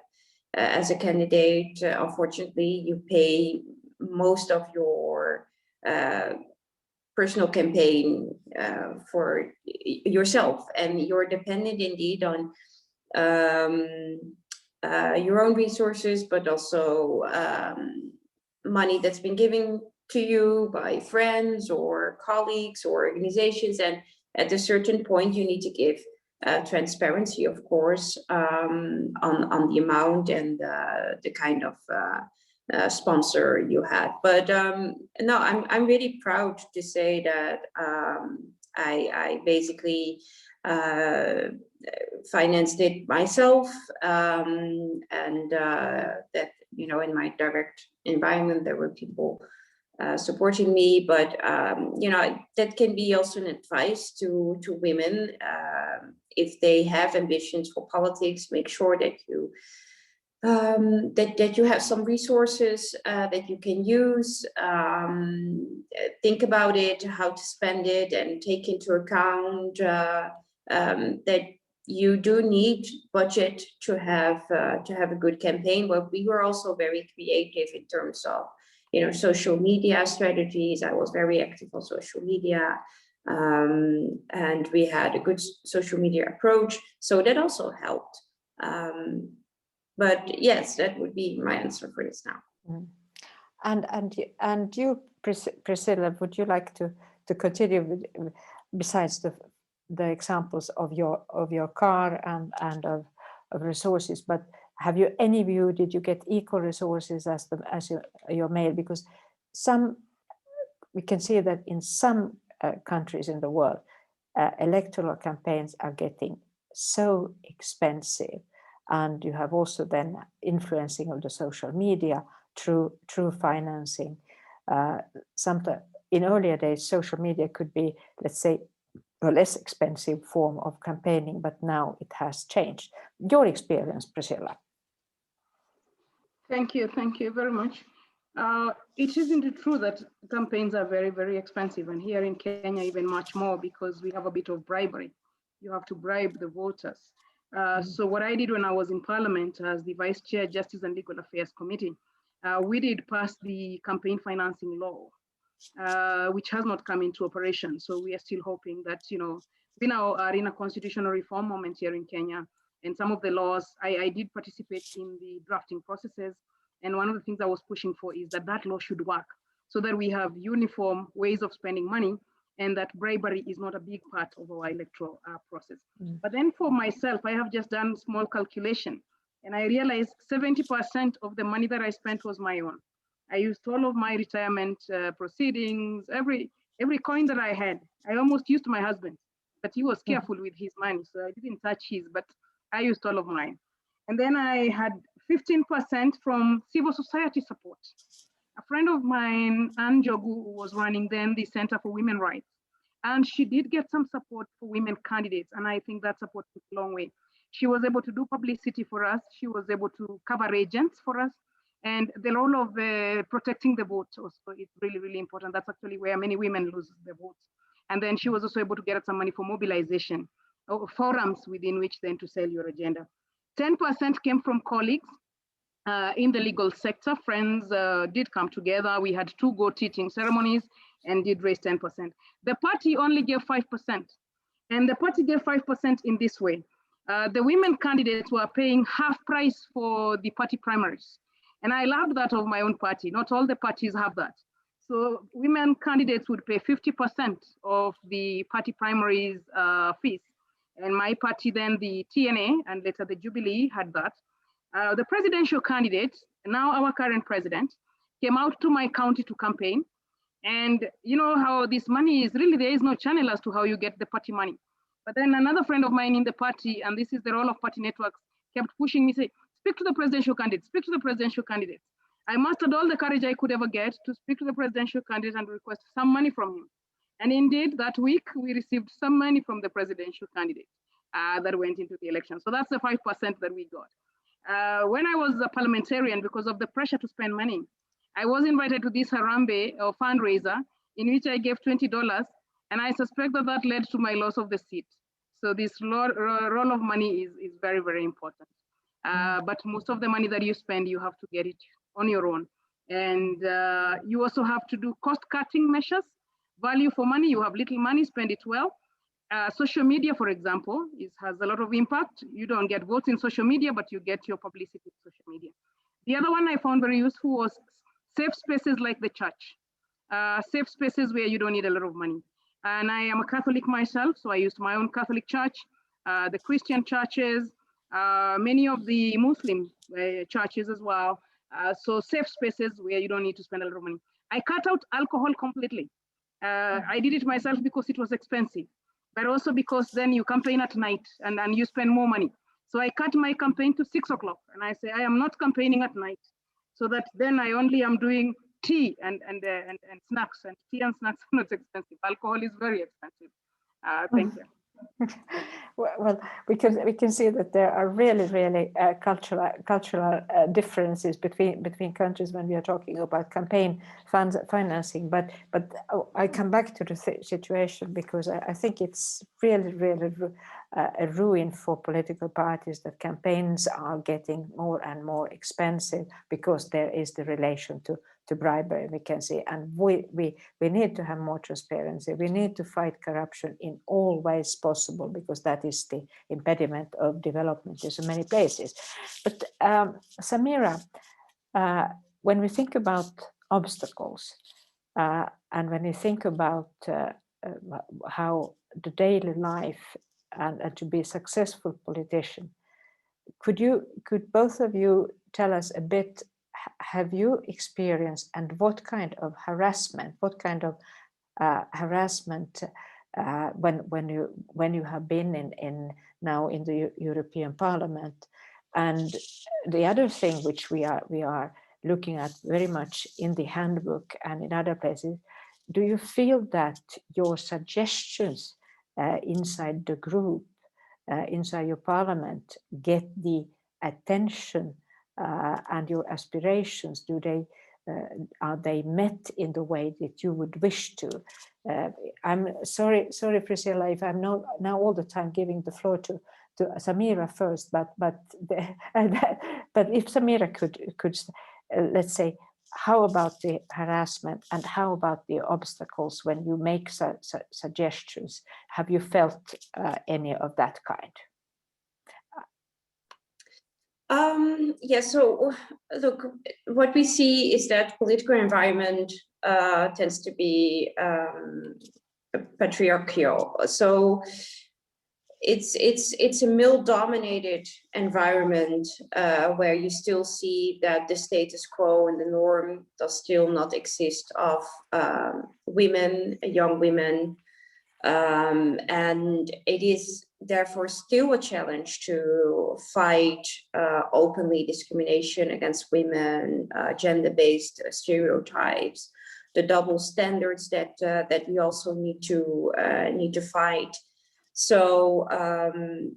as a candidate, unfortunately, you pay most of your personal campaign for yourself, and you're dependent indeed on your own resources, but also money that's been given to you by friends or colleagues or organizations. And at a certain point, you need to give transparency, of course, on the amount and the kind of sponsor you had. But no, I'm really proud to say that I basically financed it myself, and that, you know, in my direct environment there were people supporting me. But you know, that can be also an advice to women. If they have ambitions for politics, make sure that you that you have some resources that you can use. Think about it, how to spend it, and take into account that you do need budget to have a good campaign. But we were also very creative in terms of, you know, social media strategies. I was very active on social media, and we had a good social media approach, so that also helped. But yes, that would be my answer for this now. And you, Priscilla, would you like to continue with, besides the examples of your car and of resources, but have you any view, did you get equal resources as your male? Because we can see that in some countries in the world, electoral campaigns are getting so expensive. And you have also then influencing of the social media through financing. Sometimes in earlier days, social media could be, let's say, a less expensive form of campaigning, but now it has changed. Your experience, Priscilla. Thank you very much. It is indeed true that campaigns are very, very expensive, and here in Kenya even much more, because we have a bit of bribery. You have to bribe the voters. So what I did when I was in Parliament as the Vice Chair, Justice and Legal Affairs Committee, we did pass the campaign financing law, which has not come into operation. So we are still hoping that, you know, we now are in a constitutional reform moment here in Kenya, and some of the laws, I did participate in the drafting processes. And one of the things I was pushing for is that law should work, so that we have uniform ways of spending money, and that bribery is not a big part of our electoral process. But then for myself, I have just done small calculation, and I realized 70% of the money that I spent was my own. I used all of my retirement proceedings, every coin that I had. I almost used my husband, but he was careful with his money, so I didn't touch his, but I used all of mine. And then I had 15% from civil society support. A friend of mine, Anne Jogu, was running then the Center for Women Rights, and she did get some support for women candidates, and I think that support took a long way. She was able to do publicity for us. She was able to cover agents for us, and the role of protecting the vote also is really, really important. That's actually where many women lose their votes. And then she was also able to get some money for mobilization, or forums within which then to sell your agenda. 10% came from colleagues. In the legal sector, friends did come together. We had 2 goat eating ceremonies and did raise 10%. The party only gave 5%. And the party gave 5% in this way. The women candidates were paying half price for the party primaries. And I loved that of my own party. Not all the parties have that. So women candidates would pay 50% of the party primaries fees. And my party, then the TNA and later the Jubilee, had that. The presidential candidate, now our current president, came out to my county to campaign. And you know how this money is really, there is no channel as to how you get the party money. But then another friend of mine in the party, and this is the role of party networks, kept pushing me, say, speak to the presidential candidate, speak to the presidential candidate. I mustered all the courage I could ever get to speak to the presidential candidate and request some money from him. And indeed, that week, we received some money from the presidential candidate that went into the election. So that's the 5% that we got. When I was a parliamentarian, because of the pressure to spend money, I was invited to this Harambe or fundraiser in which I gave $20, and I suspect that that led to my loss of the seat. So this role of money is very, very important. But most of the money that you spend, you have to get it on your own. And you also have to do cost-cutting measures. Value for money, you have little money, spend it well. Social media, for example, has a lot of impact. You don't get votes in social media, but you get your publicity in social media. The other one I found very useful was safe spaces like the church. Safe spaces where you don't need a lot of money. And I am a Catholic myself, so I used my own Catholic church, the Christian churches, many of the Muslim churches as well. So safe spaces where you don't need to spend a lot of money. I cut out alcohol completely. I did it myself because it was expensive, but also because then you campaign at night and you spend more money. So I cut my campaign to 6 o'clock and I say, I am not campaigning at night. So that then I only am doing tea and snacks, and tea and snacks are not expensive. Alcohol is very expensive. Thank you. Well, we can see that there are really cultural differences between countries when we are talking about campaign financing. But I come back to the situation because I think it's really a ruin for political parties that campaigns are getting more and more expensive because there is the relation to bribery, we can see, and we need to have more transparency. We need to fight corruption in all ways possible because that is the impediment of development in so many places. But Samira, when we think about obstacles and when you think about how the daily life and to be a successful politician, could both of you tell us a bit? Have you experienced and what kind of harassment? When you have been in the European Parliament? And the other thing which we are looking at very much in the handbook and in other places, do you feel that your suggestions inside the group, inside your parliament, get the attention and your aspirations? Are they met in the way that you would wish to? I'm sorry, Priscilla, if I'm now all the time giving the floor to Samira first, but if Samira could let's say, how about the harassment and how about the obstacles when you make suggestions? Have you felt any of that kind? Yeah, so look, what we see is that political environment tends to be patriarchal. So it's a male-dominated environment where you still see that the status quo and the norm does still not exist of women, young women, and it is therefore still a challenge to fight openly discrimination against women, gender-based stereotypes, the double standards that we also need to fight. So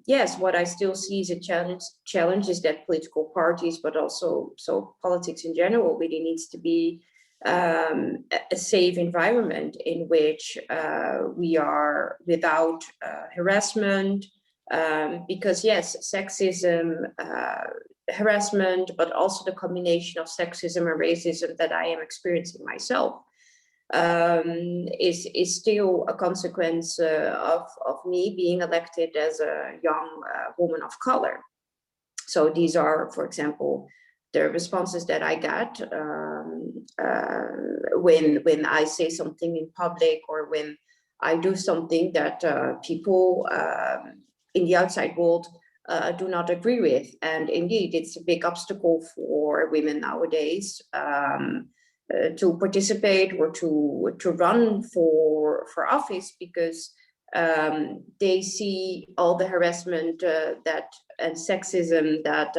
yes, what I still see as a challenge is that political parties, but also politics in general, really needs to be a safe environment in which we are without harassment, because yes, sexism, harassment, but also the combination of sexism and racism that I am experiencing myself is still a consequence of me being elected as a young woman of color. So these are, for example, the responses that I got when I say something in public, or when I do something that people in the outside world do not agree with. And indeed, it's a big obstacle for women nowadays to participate or to run for office, because they see all the harassment and sexism that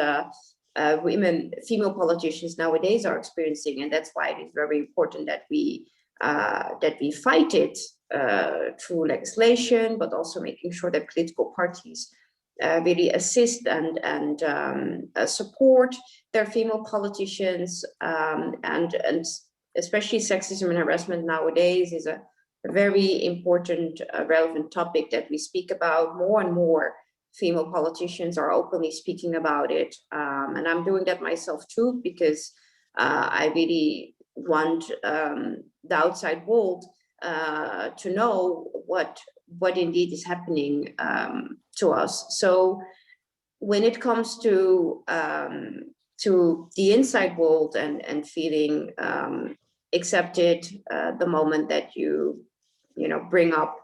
female politicians nowadays are experiencing, and that's why it is very important that we fight it through legislation, but also making sure that political parties really assist and support their female politicians, and especially sexism and harassment nowadays is a very important, relevant topic that we speak about more and more. Female politicians are openly speaking about it, and I'm doing that myself too, because I really want the outside world to know what indeed is happening to us. So when it comes to the inside world and feeling accepted, the moment that you bring up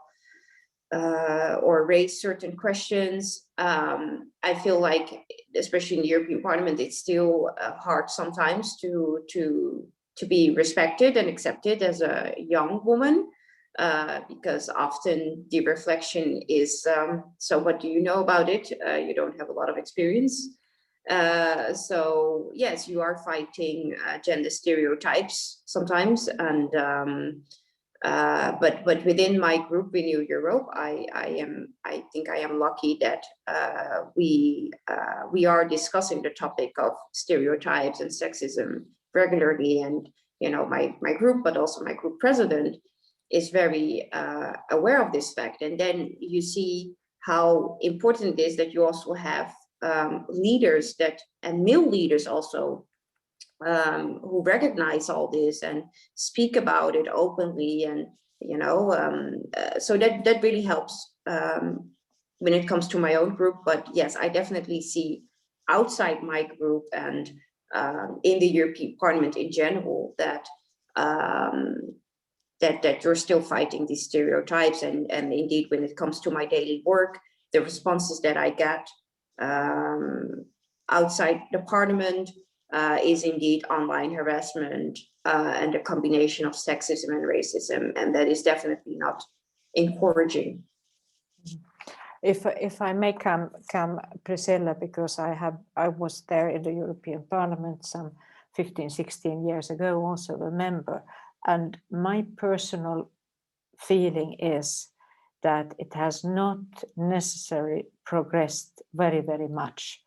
or raise certain questions, I feel like, especially in the European Parliament, it's still hard sometimes to be respected and accepted as a young woman, because often the reflection is, so what do you know about it? You don't have a lot of experience. So yes, you are fighting gender stereotypes sometimes, and but within my group, Renew Europe, I think I am lucky that we are discussing the topic of stereotypes and sexism regularly, and my group, but also my group president, is very aware of this fact. And then you see how important it is that you also have leaders and male leaders also who recognize all this and speak about it openly, and so that really helps when it comes to my own group. But yes, I definitely see outside my group and in the European Parliament in general that that you're still fighting these stereotypes, and indeed, when it comes to my daily work, the responses that I get outside the Parliament is indeed online harassment and a combination of sexism and racism, and that is definitely not encouraging. If I may come Priscilla, because I was there in the European Parliament some 15-16 years ago, also a member, and my personal feeling is that it has not necessarily progressed very much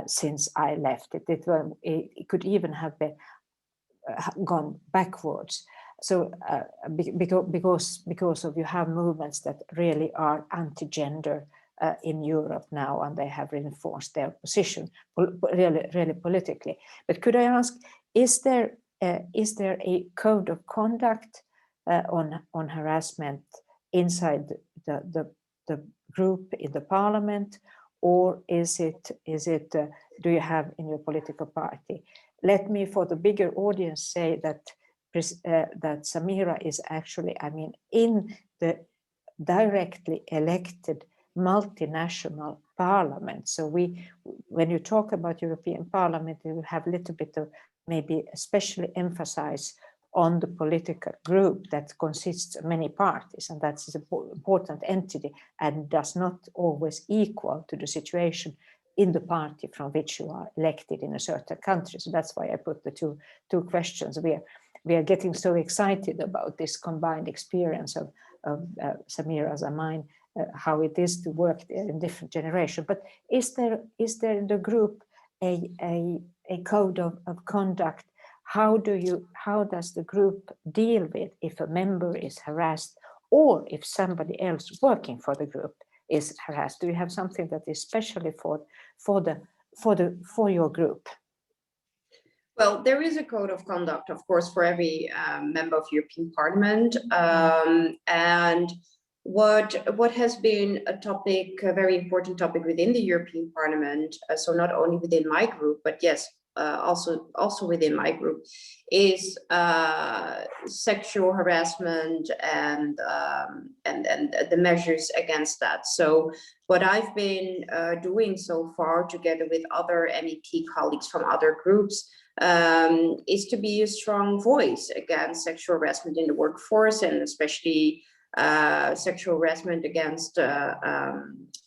since I left. It could even have been gone backwards. So because of you have movements that really are anti-gender in Europe now, and they have reinforced their position really politically. But could I ask, is there a code of conduct on harassment inside the group in the Parliament, or is it do you have in your political party? Let me, for the bigger audience, say that Samira is actually, in the directly elected multinational parliament. So when you talk about European Parliament, you have a little bit of maybe especially emphasize on the political group that consists of many parties, and that's an important entity and does not always equal to the situation in the party from which you are elected in a certain country. So that's why I put the two questions. We are getting so excited about this combined experience of Samira's and mine, how it is to work there in different generations. But is there in the group a code of conduct? How does the group deal with if a member is harassed, or if somebody else working for the group is harassed? Do you have something that is especially for your group? Well, there is a code of conduct, of course, for every member of European Parliament, and what has been a very important topic within the European Parliament. So not only within my group, but yes, also within my group, is sexual harassment and the measures against that. So what I've been doing so far, together with other MEP colleagues from other groups, is to be a strong voice against sexual harassment in the workforce, and especially sexual harassment against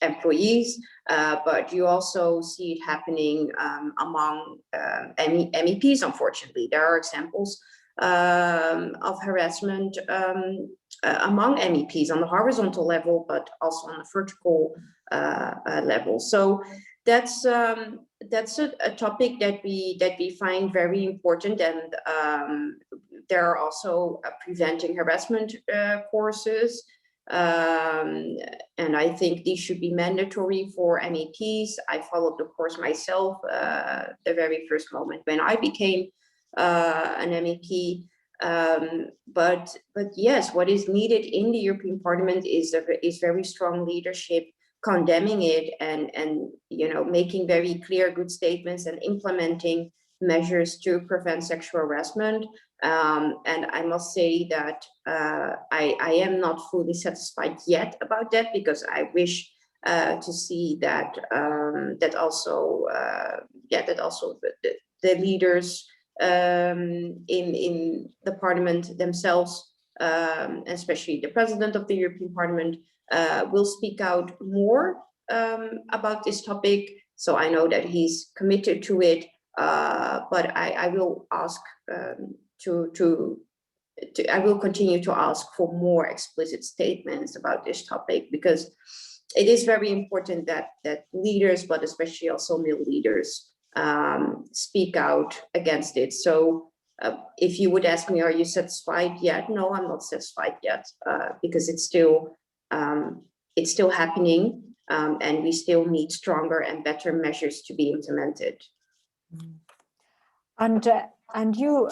employees, but you also see it happening among MEPs, unfortunately. There are examples of harassment among MEPs on the horizontal level, but also on the vertical level. So that's a topic that we find very important, and there are also preventing harassment courses, and I think these should be mandatory for MEPs. I followed the course myself the very first moment when I became an MEP. But yes, what is needed in the European Parliament is very strong leadership, condemning it, and making very clear, good statements and implementing measures to prevent sexual harassment. And I must say that I am not fully satisfied yet about that, because I wish to see that also the leaders in the Parliament themselves, especially the President of the European Parliament, will speak out more about this topic. So I know that he's committed to it, but I will ask I will continue to ask for more explicit statements about this topic, because it is very important that leaders, but especially also male leaders, speak out against it. So if you would ask me, are you satisfied yet? No, I'm not satisfied yet, because it's still happening, and we still need stronger and better measures to be implemented. And you,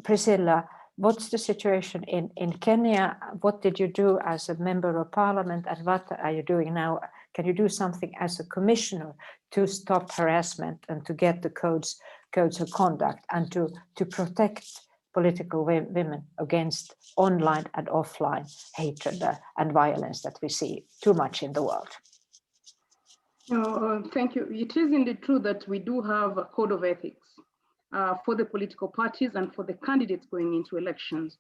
Priscilla, what's the situation in Kenya? What did you do as a member of parliament, and what are you doing now? Can you do something as a commissioner to stop harassment and to get the codes of conduct, and to protect political women against online and offline hatred and violence that we see too much in the world? Thank you. It is indeed true that we do have a code of ethics for the political parties and for the candidates going into elections.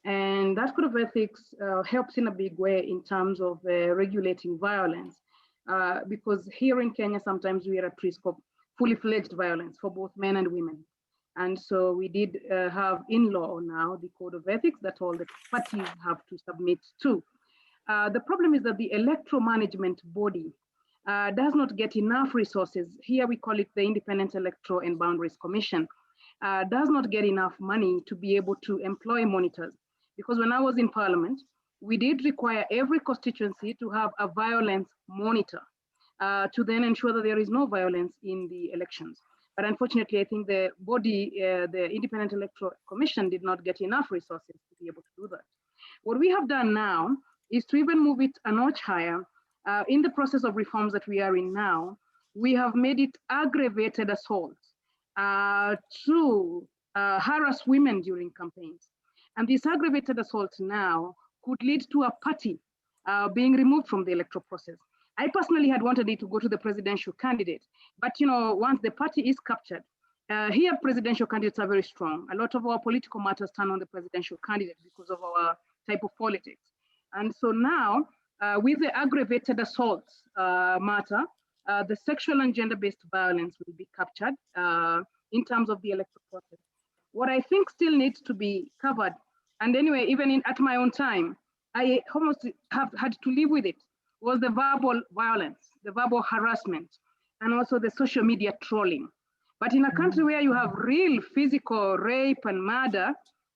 And that code of ethics helps in a big way in terms of regulating violence, because here in Kenya, sometimes we are at risk of fully fledged violence for both men and women. And so we did have in law now the code of ethics that all the parties have to submit to. The problem is that the electoral management body does not get enough resources. Here we call it the Independent Electoral and Boundaries Commission. Does not get enough money to be able to employ monitors. Because when I was in Parliament, we did require every constituency to have a violence monitor to then ensure that there is no violence in the elections. But unfortunately, I think the body, the Independent Electoral Commission, did not get enough resources to be able to do that. What we have done now is to even move it a notch higher. In the process of reforms that we are in now, we have made it aggravated assault to harass women during campaigns. And this aggravated assault now could lead to a party being removed from the electoral process. I personally had wanted it to go to the presidential candidate, but once the party is captured, here presidential candidates are very strong. A lot of our political matters turn on the presidential candidate because of our type of politics. And so now, with the aggravated assault matter, the sexual and gender-based violence will be captured in terms of the electoral process. What I think still needs to be covered, and anyway, even at my own time, I almost have had to live with it, was the verbal violence, the verbal harassment, and also the social media trolling. But in a country where you have real physical rape and murder,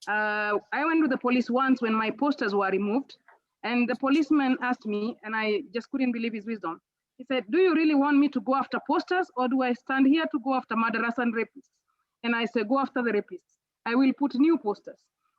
I went to the police once when my posters were removed, and the policeman asked me, and I just couldn't believe his wisdom. He said, do you really want me to go after posters, or do I stand here to go after murderers and rapists? And I said, go after the rapists. I will put new posters.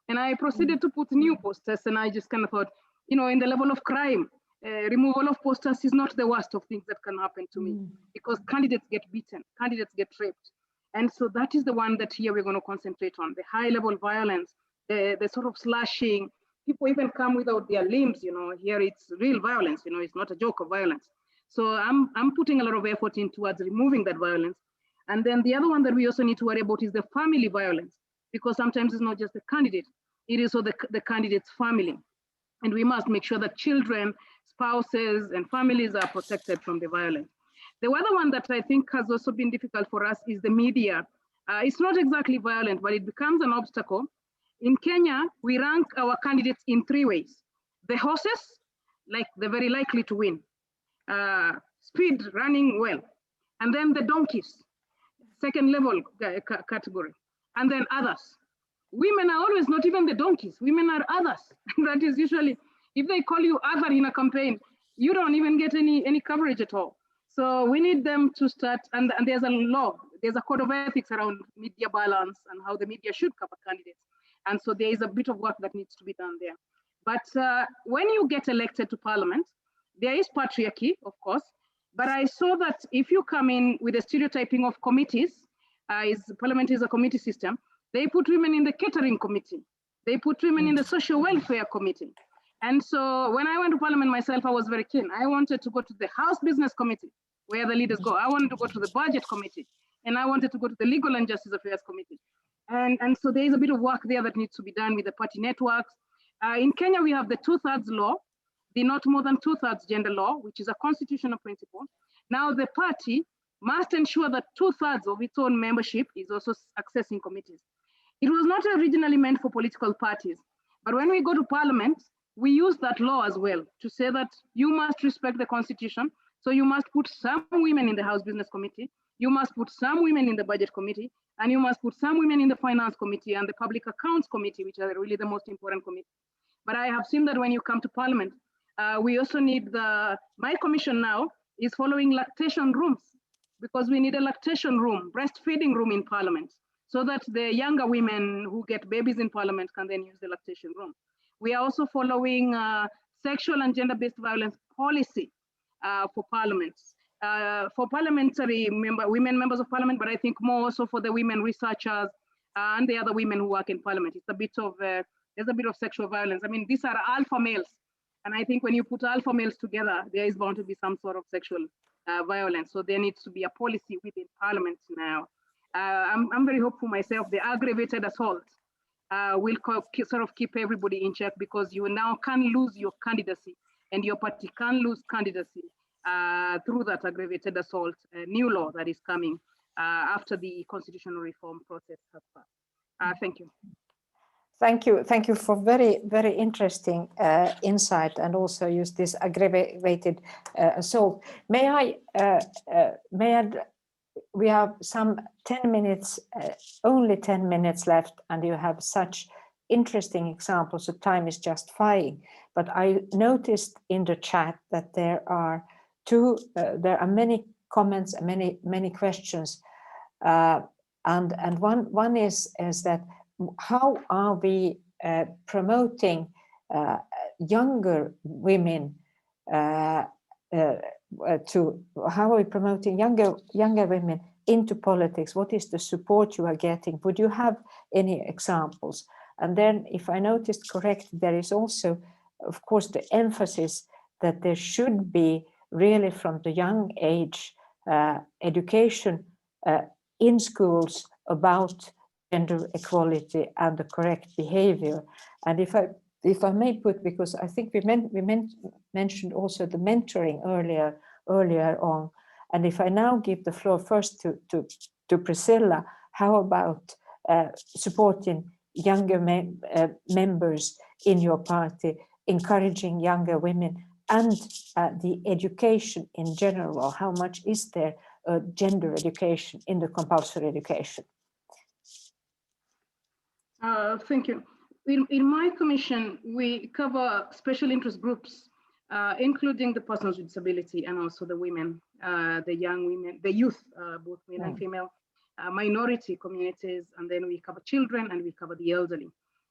And I proceeded to put new posters, and I just kind of thought, in the level of crime, removal of posters is not the worst of things that can happen to me, because candidates get beaten, candidates get raped. And so that is the one that here we're going to concentrate on, the high level violence, the sort of slashing. People even come without their limbs, you know, here it's real violence, you know, it's not a joke of violence. So I'm putting a lot of effort in towards removing that violence. And then the other one that we also need to worry about is the family violence, because sometimes it's not just the candidate, it is also the candidate's family. And we must make sure that children, spouses, and families are protected from the violence. The other one that I think has also been difficult for us is the media. It's not exactly violent, but it becomes an obstacle. In Kenya, we rank our candidates in 3 ways. The horses, like they're very likely to win. Speed, running well. And then the donkeys, second level category. And then others. Women are always not even the donkeys. Women are others. That is usually, if they call you other in a campaign, you don't even get any coverage at all. So we need them to start, and there's a law, there's a code of ethics around media balance and how the media should cover candidates. And so there is a bit of work that needs to be done there. But when you get elected to parliament, there is patriarchy, of course, but I saw that if you come in with a stereotyping of committees, parliament is a committee system, they put women in the catering committee, they put women in the social welfare committee. And so when I went to parliament myself, I was very keen. I wanted to go to the House Business Committee, where the leaders go. I wanted to go to the Budget Committee, and I wanted to go to the Legal and Justice Affairs Committee. And so there is a bit of work there that needs to be done with the party networks. In Kenya, we have the 2/3 law, the not more than 2/3 gender law, which is a constitutional principle. Now the party must ensure that 2/3 of its own membership is also accessing committees. It was not originally meant for political parties, but when we go to parliament, we use that law as well to say that you must respect the constitution. So you must put some women in the House Business Committee, you must put some women in the Budget Committee, and you must put some women in the Finance Committee and the Public Accounts Committee, which are really the most important committees. But I have seen that when you come to parliament, we also need my commission now is following lactation rooms, because we need a lactation room, breastfeeding room in parliament, so that the younger women who get babies in parliament can then use the lactation room. We are also following sexual and gender-based violence policy for parliaments, for parliamentary women members of parliament, but I think more so for the women researchers and the other women who work in parliament. It's a bit of, there's a bit of sexual violence. I mean, these are alpha males. And I think when you put alpha males together, there is bound to be some sort of sexual violence. So there needs to be a policy within parliament now. I'm very hopeful myself. The aggravated assault will sort of keep everybody in check, because you now can lose your candidacy and your party can lose candidacy through that aggravated assault new law that is coming after the constitutional reform process has passed. Thank you. Thank you for very, very interesting insight, and also use this aggravated assault. We have some 10 minutes, only 10 minutes left, and you have such interesting examples, so time is just flying. But I noticed in the chat that there are many comments and many questions, and one is that how are we promoting younger women how are we promoting younger women into politics? What is the support you are getting? Would you have any examples? And then, if I noticed correct, there is also, of course, the emphasis that there should be really from the young age education in schools about gender equality and the correct behavior. And if I may put, because I think we mentioned also the mentoring earlier on, and if I now give the floor first to Priscilla, how about supporting younger members in your party, encouraging younger women, and the education in general? How much is there gender education in the compulsory education? Thank you. In my commission, we cover special interest groups, including the persons with disability and also the women, the young women, the youth, both male and female, minority communities, and then we cover children and we cover the elderly.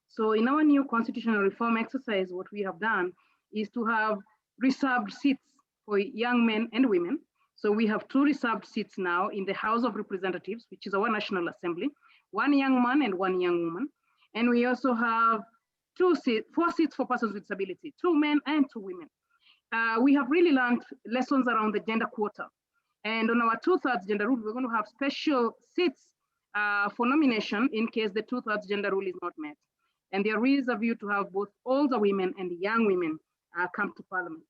So in our new constitutional reform exercise, what we have done is to have reserved seats for young men and women. So we have 2 reserved seats now in the House of Representatives, which is our National Assembly, 1 young man and 1 young woman. And we also have 4 seats for persons with disability, 2 men and 2 women. We have really learned lessons around the gender quota. And on our 2/3 gender rule, we're going to have special seats for nomination in case the 2/3 gender rule is not met. And there is a view to have both older women and young women come to Parliament.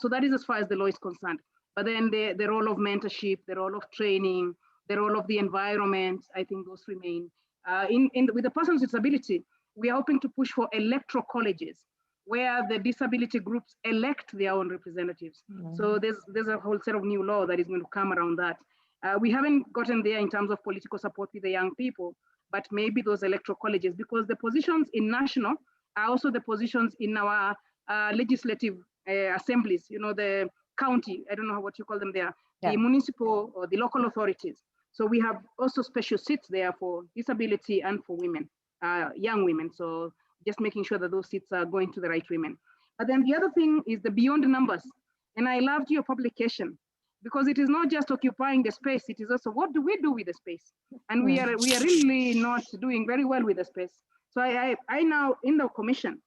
So that is as far as the law is concerned. But then the role of mentorship, the role of training, the role of the environment, I think those remain. With the persons with disability, we are hoping to push for electoral colleges where the disability groups elect their own representatives. So there's a whole set of new law that is going to come around that. We haven't gotten there in terms of political support with the young people, but maybe those electoral colleges, because the positions in national are also the positions in our legislative assemblies, the county, I don't know what you call them there, the municipal or the local authorities. So we have also special seats there for disability and for women, young women. So just making sure that those seats are going to the right women. But then the other thing is the beyond numbers. And I loved your publication because it is not just occupying the space, it is also what do we do with the space? And we are really not doing very well with the space. So I now, in the commission,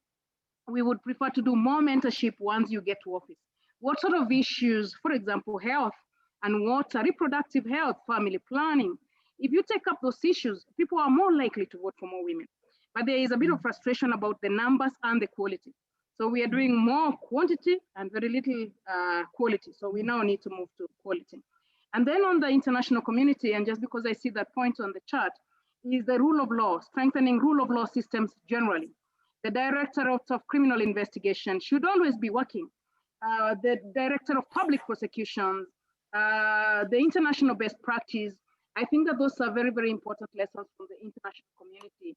we would prefer to do more mentorship once you get to office. What sort of issues, for example, health and water, reproductive health, family planning, if you take up those issues, people are more likely to vote for more women. But there is a bit of frustration about the numbers and the quality. So we are doing more quantity and very little quality. So we now need to move to quality. And then on the international community, and just because I see that point on the chart, is the rule of law, strengthening rule of law systems generally. The Directorate of Criminal Investigation should always be working. The Director of Public Prosecutions, the international best practice. I think that those are very, very important lessons from the international community.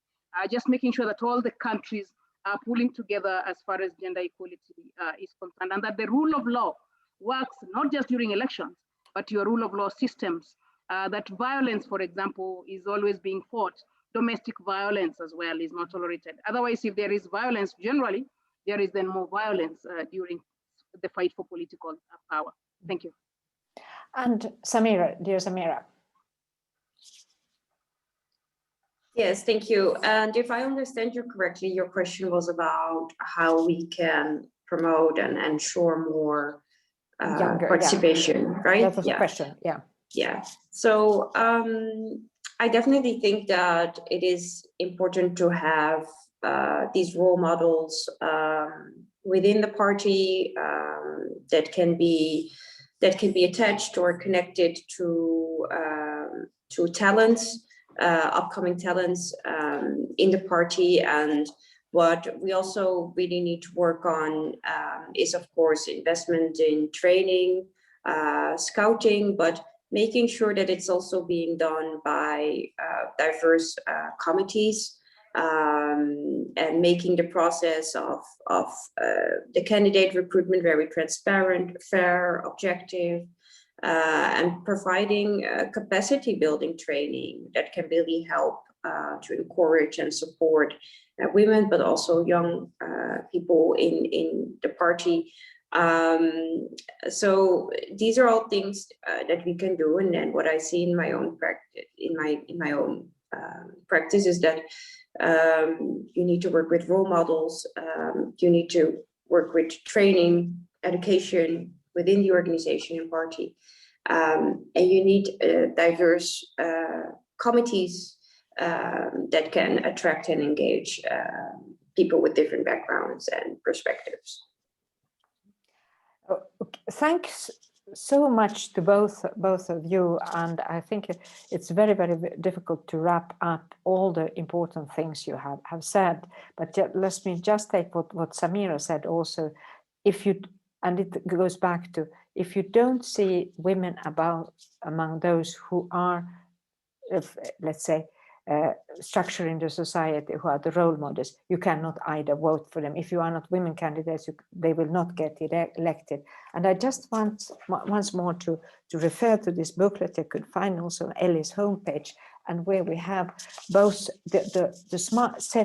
Just making sure that all the countries are pulling together as far as gender equality is concerned, and that the rule of law works not just during elections, but your rule of law systems, that violence, for example, is always being fought. Domestic violence as well is not tolerated. Otherwise, if there is violence generally, there is then more violence during the fight for political power. Thank you. And Samira, dear Samira. Yes, thank you. And if I understand you correctly, your question was about how we can promote and ensure more participation, right? That was the question, yeah. Yeah, so I definitely think that it is important to have these role models within the party that can be attached or connected to talents, upcoming talents in the party. And what we also really need to work on is, of course, investment in training, scouting, but making sure that it's also being done by diverse committees, and making the process of the candidate recruitment very transparent, fair, objective, and providing capacity building training that can really help to encourage and support women, but also young people in the party. So these are all things that we can do. And then what I see in my own practice, practice is that you need to work with role models. You need to work with training, education within the organization and party. And you need diverse committees that can attract and engage people with different backgrounds and perspectives. Thanks so much to both of you, and I think it's very, very difficult to wrap up all the important things you have said, but let me just take what Samira said also. And it goes back to, if you don't see women among those who are, let's say, structuring the society, who are the role models, you cannot either vote for them. If you are not women candidates, they will not get elected. And I just want once more to refer to this booklet you could find also on Ellie's homepage, and where we have both the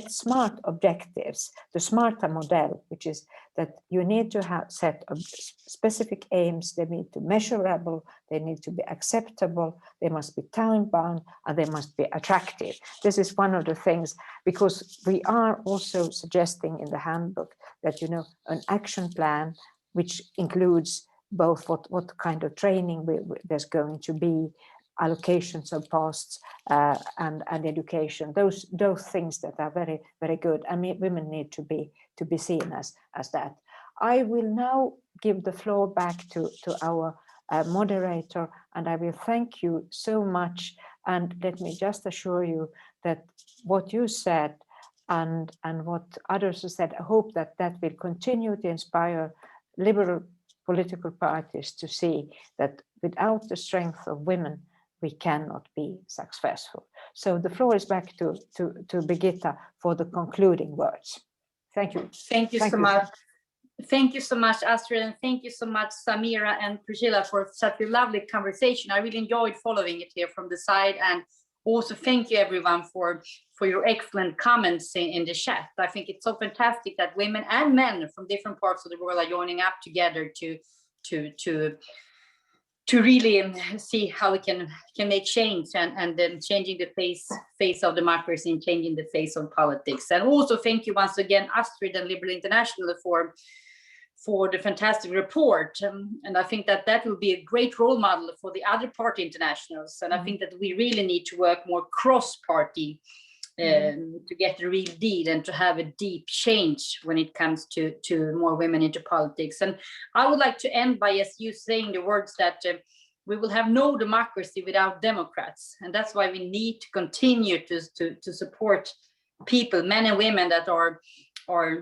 smart objectives, the smarter model, which is that you need to have set specific aims. They need to be measurable, they need to be acceptable, they must be time bound, and they must be attractive. This is one of the things, because we are also suggesting in the handbook that, you know, an action plan which includes both what kind of training there's going to be, allocations of posts, and education. Those things that are very, very good. I mean, women need to be seen as that. I will now give the floor back to our moderator, and I will thank you so much. And let me just assure you that what you said and what others have said, I hope that will continue to inspire liberal political parties to see that without the strength of women, we cannot be successful. So the floor is back to Birgitta for the concluding words. Thank you. Thank you so much. Thank you so much, Astrid, and thank you so much, Samira and Priscilla, for such a lovely conversation. I really enjoyed following it here from the side, and also thank you everyone for your excellent comments in the chat. I think it's so fantastic that women and men from different parts of the world are joining up together to really see how we can make change and then changing the face of democracy and changing the face of politics. And also thank you once again, Astrid and Liberal International, for the fantastic report. And I think that will be a great role model for the other party internationals. And I think that we really need to work more cross-party to get the real deal and to have a deep change when it comes to more women into politics. And I would like to end by you saying the words that we will have no democracy without Democrats. And that's why we need to continue to support people, men and women that are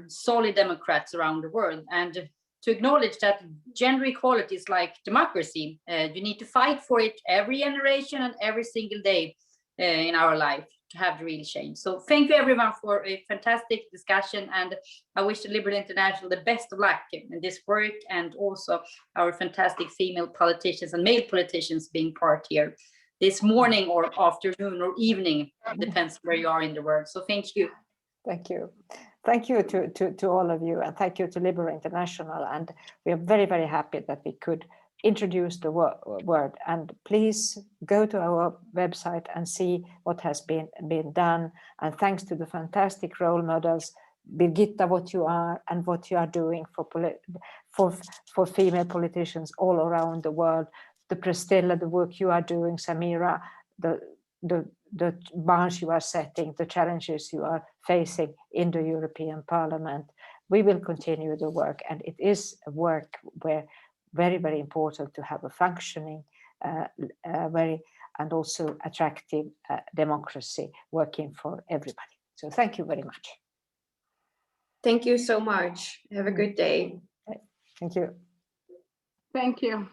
solid Democrats around the world, and to acknowledge that gender equality is like democracy. You need to fight for it every generation and every single day in our life to have the real change. So thank you everyone for a fantastic discussion, and I wish the Liberal International the best of luck in this work, and also our fantastic female politicians and male politicians being part here this morning or afternoon or evening, depends where you are in the world. So thank you. Thank you. Thank you to all of you, and thank you to Liberal International. And we are very, very happy that we could introduce the word. And please go to our website and see what has been done. And thanks to the fantastic role models, Birgitta, what you are and what you are doing for female politicians all around the world. The Priscilla, the work you are doing, Samira, the bars you are setting, the challenges you are facing in the European Parliament. We will continue the work, and it is a work where very, very important to have a functioning, and also attractive democracy working for everybody. So thank you very much. Thank you so much. Have a good day. Thank you. Thank you.